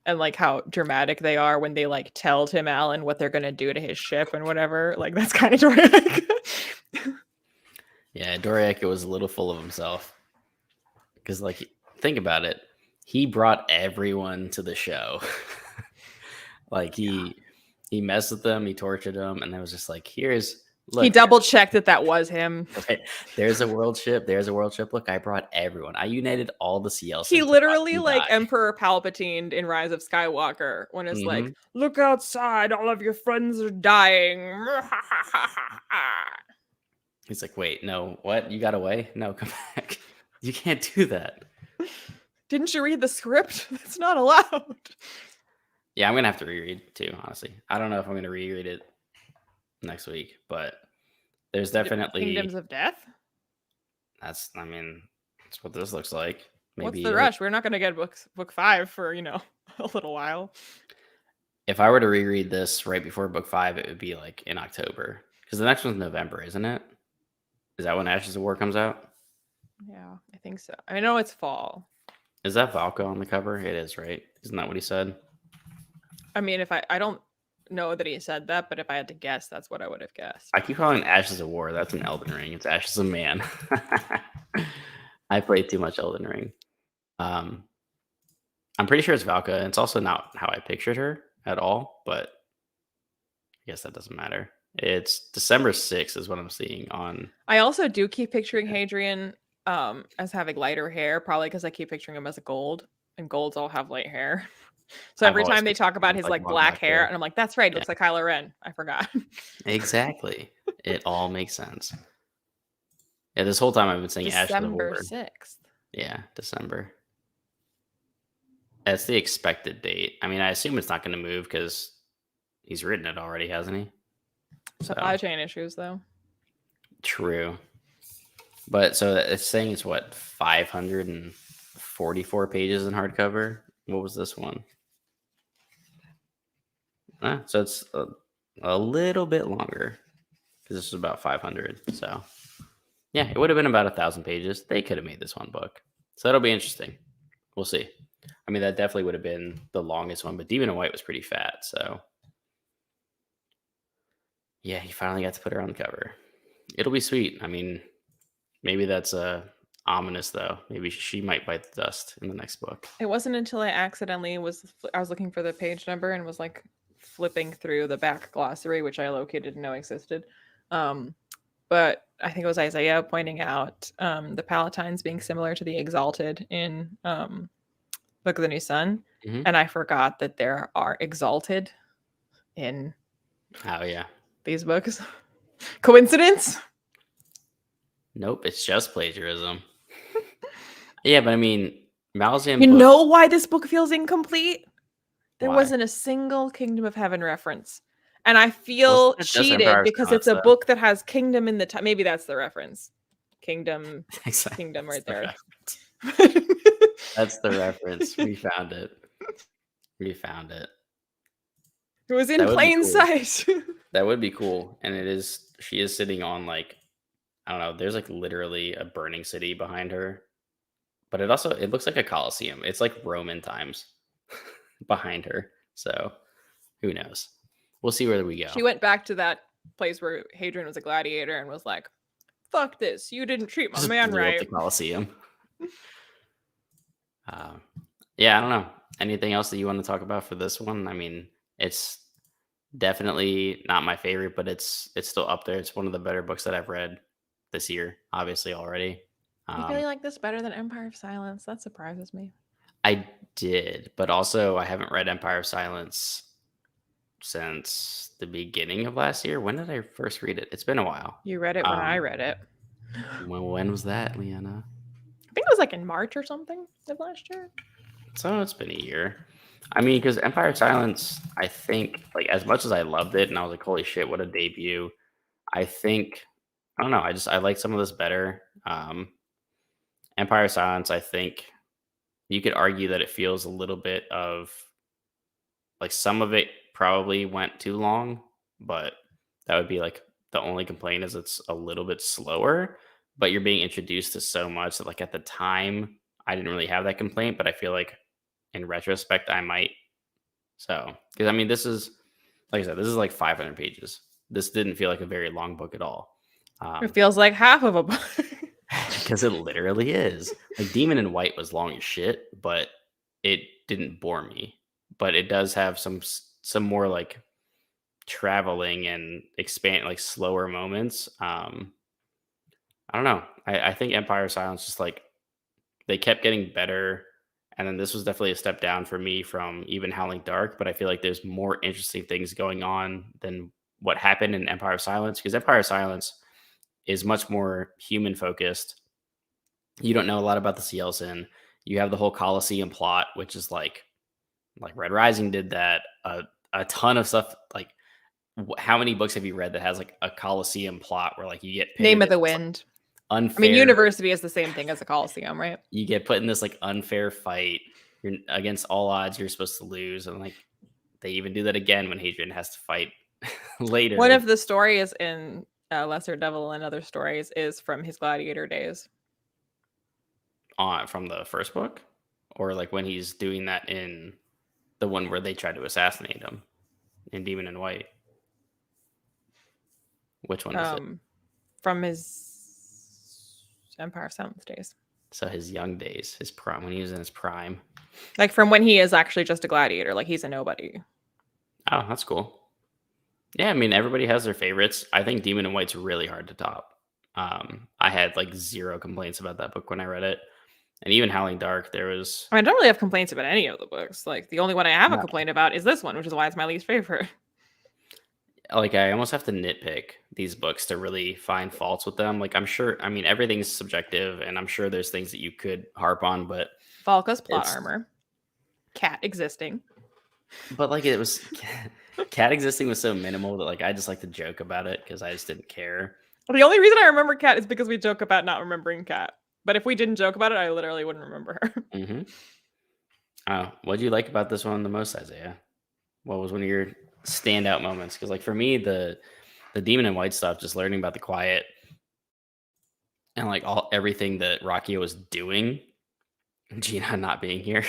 And like how dramatic they are when they like tell Tim Allen what they're going to do to his ship and whatever. Like, that's kind of dramatic. Yeah, Dorica was a little full of himself. Because, like, think about it. He brought everyone to the show. Like, he messed with them, he tortured them, and it was just like, look. He double-checked that was him. Okay, there's a world ship. Look, I brought everyone. I united all the Cielcins. He literally, like, Emperor Palpatine in Rise of Skywalker, when it's like, look outside, all of your friends are dying. He's like, wait, no, what? You got away? No, come back. You can't do that. Didn't you read the script? That's not allowed. Yeah, I'm going to have to reread too, honestly. I don't know if I'm going to reread it next week, but there's definitely... Kingdoms of Death? That's what this looks like. Maybe. What's the rush? We're not going to get book 5 for, a little while. If I were to reread this right before book 5, it would be like in October. Because the next one's November, isn't it? Is that when Ashes of War comes out? Yeah, I think so. I know it's fall. Is that Valka on the cover? It is, right? Isn't that what he said? I mean, if I don't know that he said that, but if I had to guess, that's what I would have guessed. I keep calling it Ashes of War. That's an Elden Ring. It's Ashes of Man. I played too much Elden Ring. I'm pretty sure it's Valka. It's also not how I pictured her at all, but I guess that doesn't matter. It's December 6th is what I'm seeing on. I also do keep picturing Hadrian as having lighter hair, probably because I keep picturing him as a gold, and golds all have light hair. So every time they talk about his like black hair, and I'm like, that's right, it looks like Kylo Ren. I forgot. Exactly. It all makes sense. Yeah, this whole time I've been saying December 6th. Yeah, December. That's the expected date. I mean, I assume it's not going to move because he's written it already, hasn't he? Supply chain issues, though. True. But so it's saying it's what, 544 pages in hardcover? What was this one? So it's a little bit longer because this was about 500. So yeah, it would have been about 1,000 pages. They could have made this one book. So that'll be interesting. We'll see. I mean, that definitely would have been the longest one, but Demon in White was pretty fat. So yeah, he finally got to put her on the cover. It'll be sweet. I mean, maybe that's ominous though. Maybe she might bite the dust in the next book. It wasn't until I accidentally I was looking for the page number and was like flipping through the back glossary, which I located and know existed. But I think it was Isaiah pointing out the Palatines being similar to the Exalted in Book of the New Sun. Mm-hmm. And I forgot that there are Exalted in these books. Coincidence? Nope, it's just plagiarism. Yeah, but I mean, Malazan. You know why this book feels incomplete? There Why? wasn't a single Kingdom of Heaven reference. And I feel cheated because it's a book that has kingdom in the title. Maybe that's the reference. Kingdom. Exactly. Kingdom right there. That's the reference. We found it. We found it. It was in plain sight. That would be cool. And she is sitting on like, I don't know, there's like literally a burning city behind her. But it looks like a Colosseum. It's like Roman times behind her. So who knows? We'll see where we go. She went back to that place where Hadrian was a gladiator and was like, fuck this. You didn't treat my man right. The Colosseum. Yeah, I don't know. Anything else that you want to talk about for this one? I mean, it's definitely not my favorite, but it's still up there. It's one of the better books that I've read this year, obviously already. You really like this better than Empire of Silence? That surprises me. I did, but also I haven't read Empire of Silence since the beginning of last year. When did I first read it? It's been a while. You read it when I read it. When was that, Liana? I think it was like in March or something of last year. So it's been a year. I mean, because Empire of Silence, I think, like, as much as I loved it and I was like, holy shit, what a debut. I don't know. I like some of this better. Empire of Silence, I think you could argue that it feels a little bit of like some of it probably went too long, but that would be like the only complaint is it's a little bit slower, but you're being introduced to so much that like at the time I didn't really have that complaint, but I feel like in retrospect I might. So, because I mean, this is, like I said, this is like 500 pages. This didn't feel like a very long book at all. It feels like half of a book. Because it literally is. Like Demon in White was long as shit, but it didn't bore me. But it does have some more like traveling and expand, like slower moments. I don't know. I think Empire of Silence just like they kept getting better, and then this was definitely a step down for me from even Howling Dark. But I feel like there's more interesting things going on than what happened in Empire of Silence, because Empire of Silence is much more human focused. You don't know a lot about the Cielcin. You have the whole Colosseum plot, which is like Red Rising did that. A ton of stuff. Like, how many books have you read that has like a Colosseum plot where like you get Name of the Wind? Unfair. I mean, University is the same thing as a Colosseum, right? You get put in this like unfair fight. You're against all odds. You're supposed to lose, and like they even do that again when Hadrian has to fight later. One of the stories in Lesser Devil and Other Stories is from his gladiator days. From the first book, or like when he's doing that in the one where they tried to assassinate him in Demon in White. Which one is it? From his Empire of Silence days. So his young days, his prime, when he was in his prime. Like from when he is actually just a gladiator, like he's a nobody. Oh, that's cool. Yeah, I mean, everybody has their favorites. I think Demon in White's really hard to top. I had like zero complaints about that book when I read it. And even Howling Dark, there was... I don't really have complaints about any of the books. Like, the only one I have a complaint about is this one, which is why it's my least favorite. Like, I almost have to nitpick these books to really find faults with them. Like, I'm sure... I mean, everything's subjective, and I'm sure there's things that you could harp on, but... Valka's plot armor. Cat existing. But, like, it was... Cat existing was so minimal that, like, I just like to joke about it, because I just didn't care. The only reason I remember Cat is because we joke about not remembering Cat. But if we didn't joke about it, I literally wouldn't remember her. Mm-hmm. Oh, what do you like about this one the most, Isaiah? What was one of your standout moments because, like, for me, the Demon and White stuff, just learning about the Quiet and like everything that Ruocchio was doing, Gina not being here.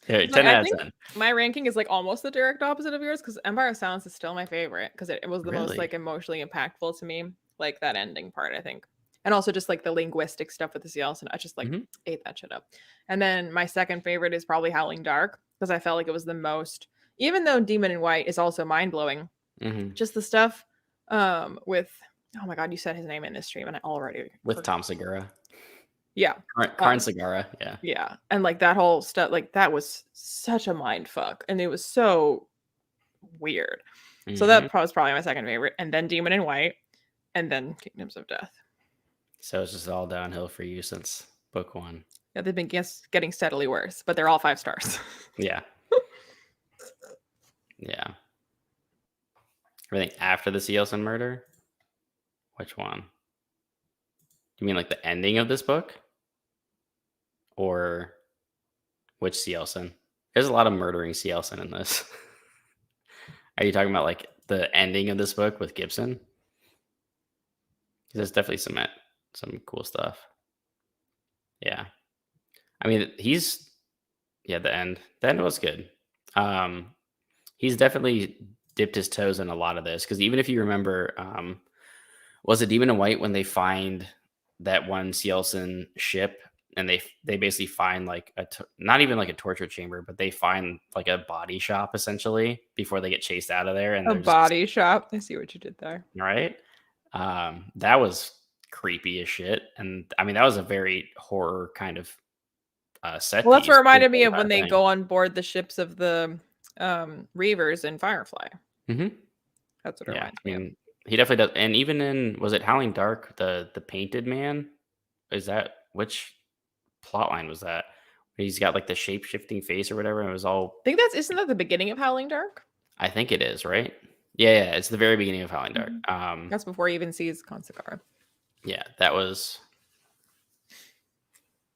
Yeah, Like, 10 I out of think 10. my ranking is, like, almost the direct opposite of yours, because Empire of Silence is still my favorite, because it was the most, Really? like, emotionally impactful to me, like, that ending part, I think. And also just, like, the linguistic stuff with the Cielcin, I just, like, Mhm. ate that shit up. And then my second favorite is probably Howling Dark, because I felt like it was the most, even though Demon in White is also mind-blowing, Mhm. just the stuff, with, oh my god, you said his name in this stream, and I already With forgot. Tom Segura. Yeah, Karn Segura, yeah. yeah, and, like, that whole stuff, like, that was such a mind fuck, and it was so weird. So Mhm. that was probably my second favorite, and then Demon in White, and then Kingdoms of Death. So it's just all downhill for you since book 1. Yeah, they've been getting steadily worse, but they're all 5 stars. Yeah. Yeah. Everything after the Cielcin murder? Which one? You mean like the ending of this book? Or which Cielcin? There's a lot of murdering Cielcin in this. Are you talking about like the ending of this book with Gibson? 'Cause there's definitely some cool stuff. Yeah. I mean, yeah, the end. The end was good. Um, he's definitely dipped his toes in a lot of this because even if you remember, was it Demon and White when they find that one Cielcin ship and they basically find like not even like a torture chamber, but they find like a body shop essentially before they get chased out of there, and A they're just body shop. I see what you did there. right. That was creepy as shit, and I mean that was a very horror kind of set Well, that's what piece. The reminded me of when entire they thing. go on board the ships of the, Reavers in Firefly. Hmm. That's what it Yeah, reminds I me of. mean, he definitely does, and even in was it Howling Dark, the painted man? Is that which plot line was that? He's got like the shape shifting face or whatever, and it was all. I think that's, isn't that the beginning of Howling Dark? I think it is right. Yeah, yeah, it's the very beginning of Howling Dark. Mhm. That's before he even sees Consakara. Yeah, that was.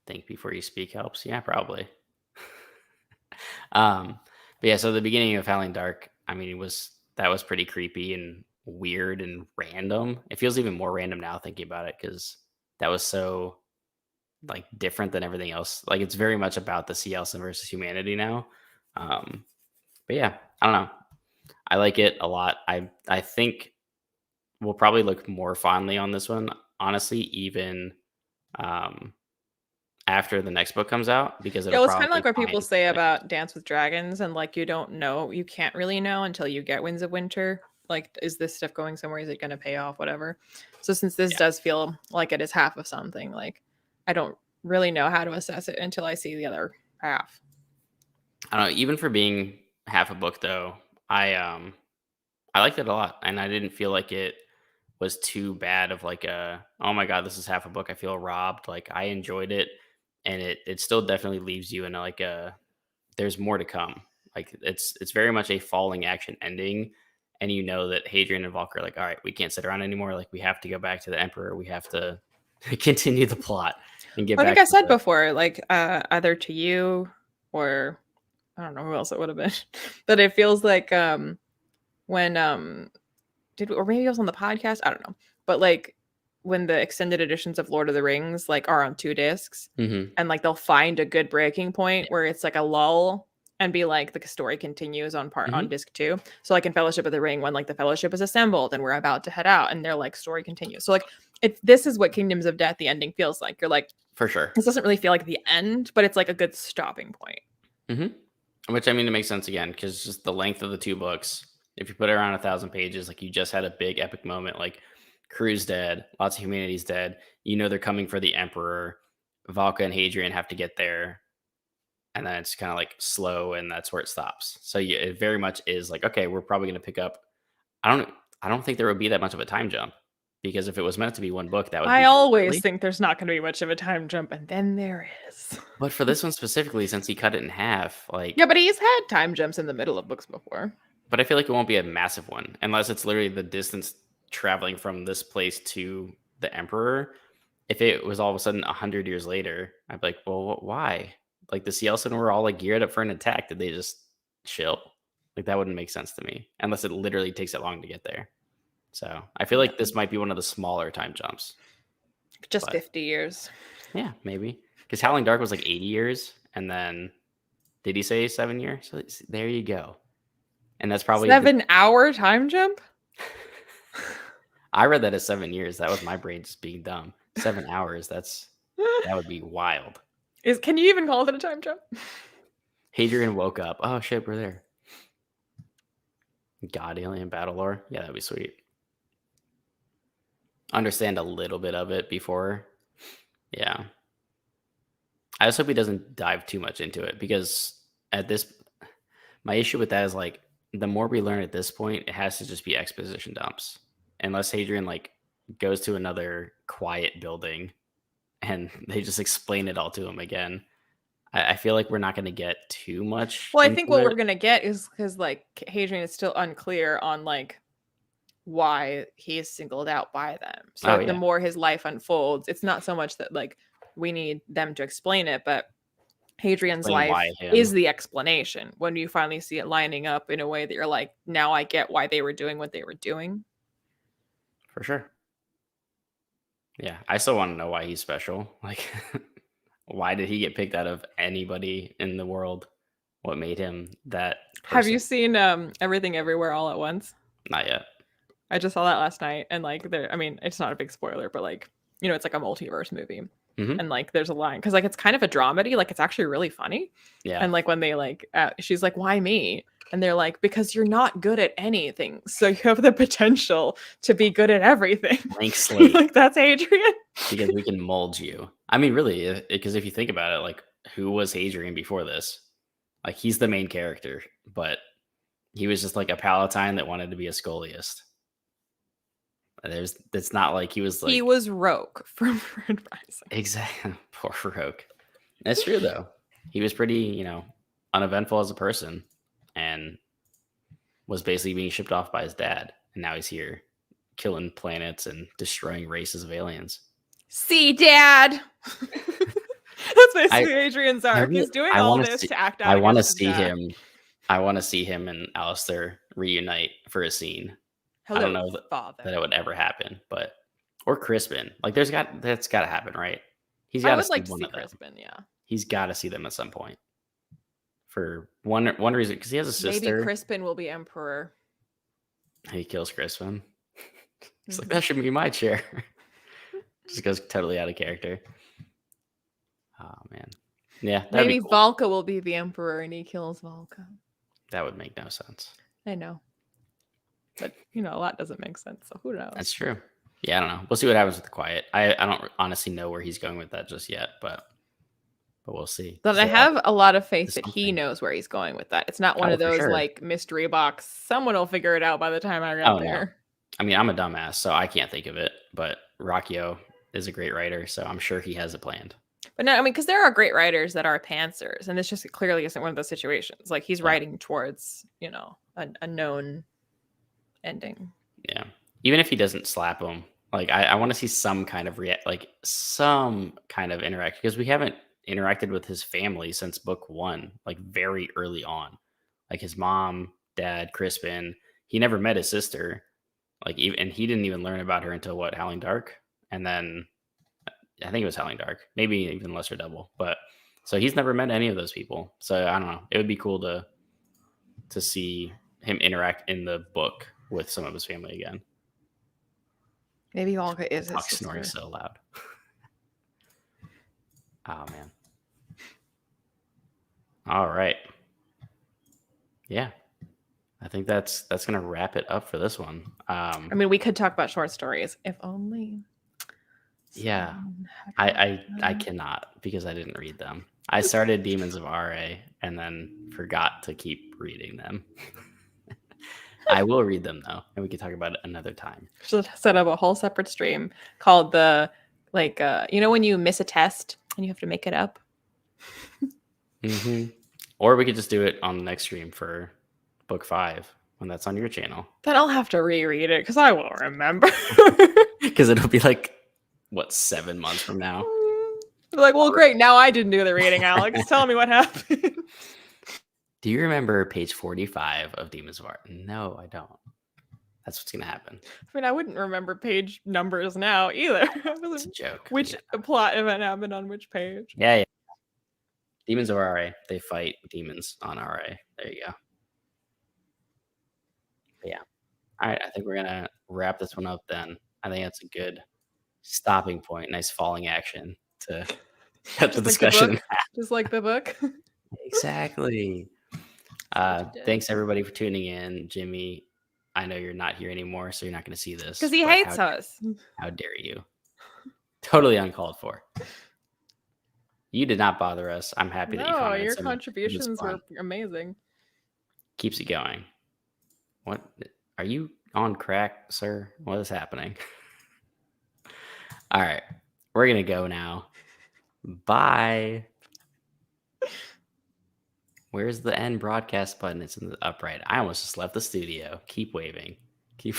Think before you speak helps. Yeah, probably. um, but yeah, so the beginning of Howling Dark, I mean, it was that was pretty creepy and weird and random. It feels even more random now thinking about it because that was so like different than everything else. Like it's very much about the Cielcin versus humanity now. Um, but yeah, I don't know. I like it a lot. I think we'll probably look more fondly on this one, honestly, even um, after the next book comes out because Yeah, it'll well, it's kinda like probably what find people say like about Dance with Dragons, and, like, you don't know, you can't really know until you get Winds of Winter. Like, is this stuff going somewhere? Is it gonna pay off? Whatever. So since this yeah. does feel like it is half of something, like, I don't really know how to assess it until I see the other half. I don't know. Even for being half a book though, I liked it a lot, and I didn't feel like it was too bad of like a oh my god this is half a book I feel robbed. Like I enjoyed it, and it still definitely leaves you in like a there's more to come. Like it's very much a falling action ending, and you know that Hadrian and Valka are like, all right, we can't sit around anymore. Like we have to go back to the Emperor. We have to continue the plot and get I think back I to said the before, like, either to you or I don't know who else it would have been, but it feels like, when, or maybe it was on the podcast, I don't know. But, like, when the extended editions of Lord of the Rings, like, are on 2 discs, Mhm. and, like, they'll find a good breaking point Yeah. where it's, like, a lull and be like, the story continues on Mhm. disc 2. So, like, in Fellowship of the Ring, when, like, the Fellowship is assembled and we're about to head out, and they're like, story continues. So, like, this is what Kingdoms of Death, the ending feels like. You're like, For sure. this doesn't really feel like the end, but it's, like, a good stopping point. Mhm. Which I mean, it makes sense again because just the length of the 2 books. If you put it around 1,000 pages, like you just had a big epic moment. Like Crew's dead, lots of humanity's dead. You know they're coming for the Emperor. Valka and Hadrian have to get there, and then it's kind of like slow, and that's where it stops. So yeah, it very much is like okay, we're probably going to pick up. I don't. I don't think there would be that much of a time jump because if it was meant to be one book, that would I be kind of always silly. think there's not gonna be much of a time jump, and then there is. But for this one specifically, since he cut it in half, Yeah, like but he's had time jumps in the middle of books before. but I feel like it won't be a massive one unless it's literally the distance traveling from this place to the Emperor. If it was all of a sudden 100 years later, I'd be like, well, why? Like the Cielcin were all like geared up for an attack. Did they just chill? Like that wouldn't make sense to me unless it literally takes it long to get there. So I feel like this might be one of the smaller time jumps. Just But 50 years. yeah, maybe. Because Howling Dark was like 80 years. And then did he say 7 years? So there you go. And that's probably 7-hour time jump? I read that as 7 years. That was my brain just being dumb. 7 hours. That would be wild. Can you even call it a time jump? Hadrian woke up. Oh shit, we're there. God, alien battle lore. Yeah, that'd be sweet. Understand a little bit of it before. Yeah. I just hope he doesn't dive too much into it because my issue with that is like the more we learn at this point, it has to just be exposition dumps. Unless Hadrian like goes to another quiet building and they just explain it all to him again. I feel like we're not going to get too much. Well, I think what we're going to get is because like Hadrian is still unclear on like why he is singled out by them. So the more his life unfolds, it's not so much that like we need them to explain it, but Hadrian's life is the explanation when you finally see it lining up in a way that you're like, now I get why they were doing what they were doing. For sure. Yeah, I still want to know why he's special. Like, why did he get picked out of anybody in the world? What made him that person? Have you seen Everything Everywhere All at Once? Not yet. I just saw that last night, and like, I mean, it's not a big spoiler, but like, you know, it's like a multiverse movie, and like, there's a line because like it's kind of a dramedy, like it's actually really funny. Yeah. And like when they like, she's like, "Why me?" And they're like, "Because you're not good at anything, so you have the potential to be good at everything." Blank slate. Like that's Hadrian. Because we can mold you. I mean, really, because if you think about it, like, who was Hadrian before this? Like, he's the main character, but he was just like a Palatine that wanted to be a scholiast. It's not like he was like... He was Roke from Red Rising. Exactly. Poor Roke. That's true, though. He was pretty, you know, uneventful as a person and was basically being shipped off by his dad. And now he's here killing planets and destroying races of aliens. See, Dad! That's basically Hadrian's arc. He's doing all this to act out. I want to see him. I want to see him and Alistair reunite for a scene. Hello, I don't know that it would ever happen, but or Crispin. Like that's got to happen, right? He's got to like to see Crispin. Yeah, he's got to see them at some point. For one reason, because he has a sister. Maybe Crispin will be emperor. He kills Crispin. He's like, that should be my chair. Just goes totally out of character. Oh man, yeah. Maybe cool. Valka will be the emperor, and he kills Valka. That would make no sense. I know. But, you know, a lot doesn't make sense, so who knows? That's true. Yeah, I don't know. We'll see what happens with the Quiet. I don't honestly know where he's going with that just yet, but we'll see. But I have a lot of faith that he knows where he's going with that. It's not one of those, like, mystery box. Someone will figure it out by the time I get there. No. I mean, I'm a dumbass, so I can't think of it, but Ruocchio is a great writer, so I'm sure he has it planned. But no, I mean, because there are great writers that are pantsers, and this just clearly isn't one of those situations. Like, he's writing towards, you know, a known... ending. Yeah, even if he doesn't slap him, like I want to see some kind of some kind of interaction, because we haven't interacted with his family since book 1, like very early on. Like his mom, dad, Crispin. He never met his sister, like and he didn't even learn about her until what, Howling Dark, and then I think it was Howling Dark, maybe even Lesser Double. But so he's never met any of those people. So I don't know. It would be cool to see him interact in the book with some of his family again. Maybe Valka is his sister. Snoring so loud. Oh man. All right. Yeah. I think that's gonna wrap it up for this one. I mean, we could talk about short stories, if only. Yeah. I cannot, because I didn't read them. I started Demons of RA and then forgot to keep reading them. I will read them though, and we can talk about it another time. Should set up a whole separate stream called the you know, when you miss a test and you have to make it up. Or we could just do it on the next stream for book 5 when that's on your channel. Then I'll have to reread it because I won't remember. Because it'll be like, what, 7 months from now? Like, well, great. Now I didn't do the reading, Alex. Tell me what happened. Do you remember page 45 of Demons of Art? No, I don't. That's what's gonna happen. I mean, I wouldn't remember page numbers now either. It's a joke. Which plot event happened on which page? Yeah. Demons of RA. They fight demons on RA. There you go. But yeah. All right. I think we're gonna wrap this one up then. I think that's a good stopping point. Nice falling action to cut the discussion. Just like the book. Exactly. Thanks everybody for tuning in. Jimmy, I know you're not here anymore, so you're not going to see this. Because he hates us. How dare you? Totally uncalled for. You did not bother us. I'm happy that you commented. No, your contributions were amazing. Keeps it going. What? Are you on crack, sir? What is happening? All right. We're going to go now. Bye. Where's the end broadcast button? It's in the upright. I almost just left the studio. Keep waving. Keep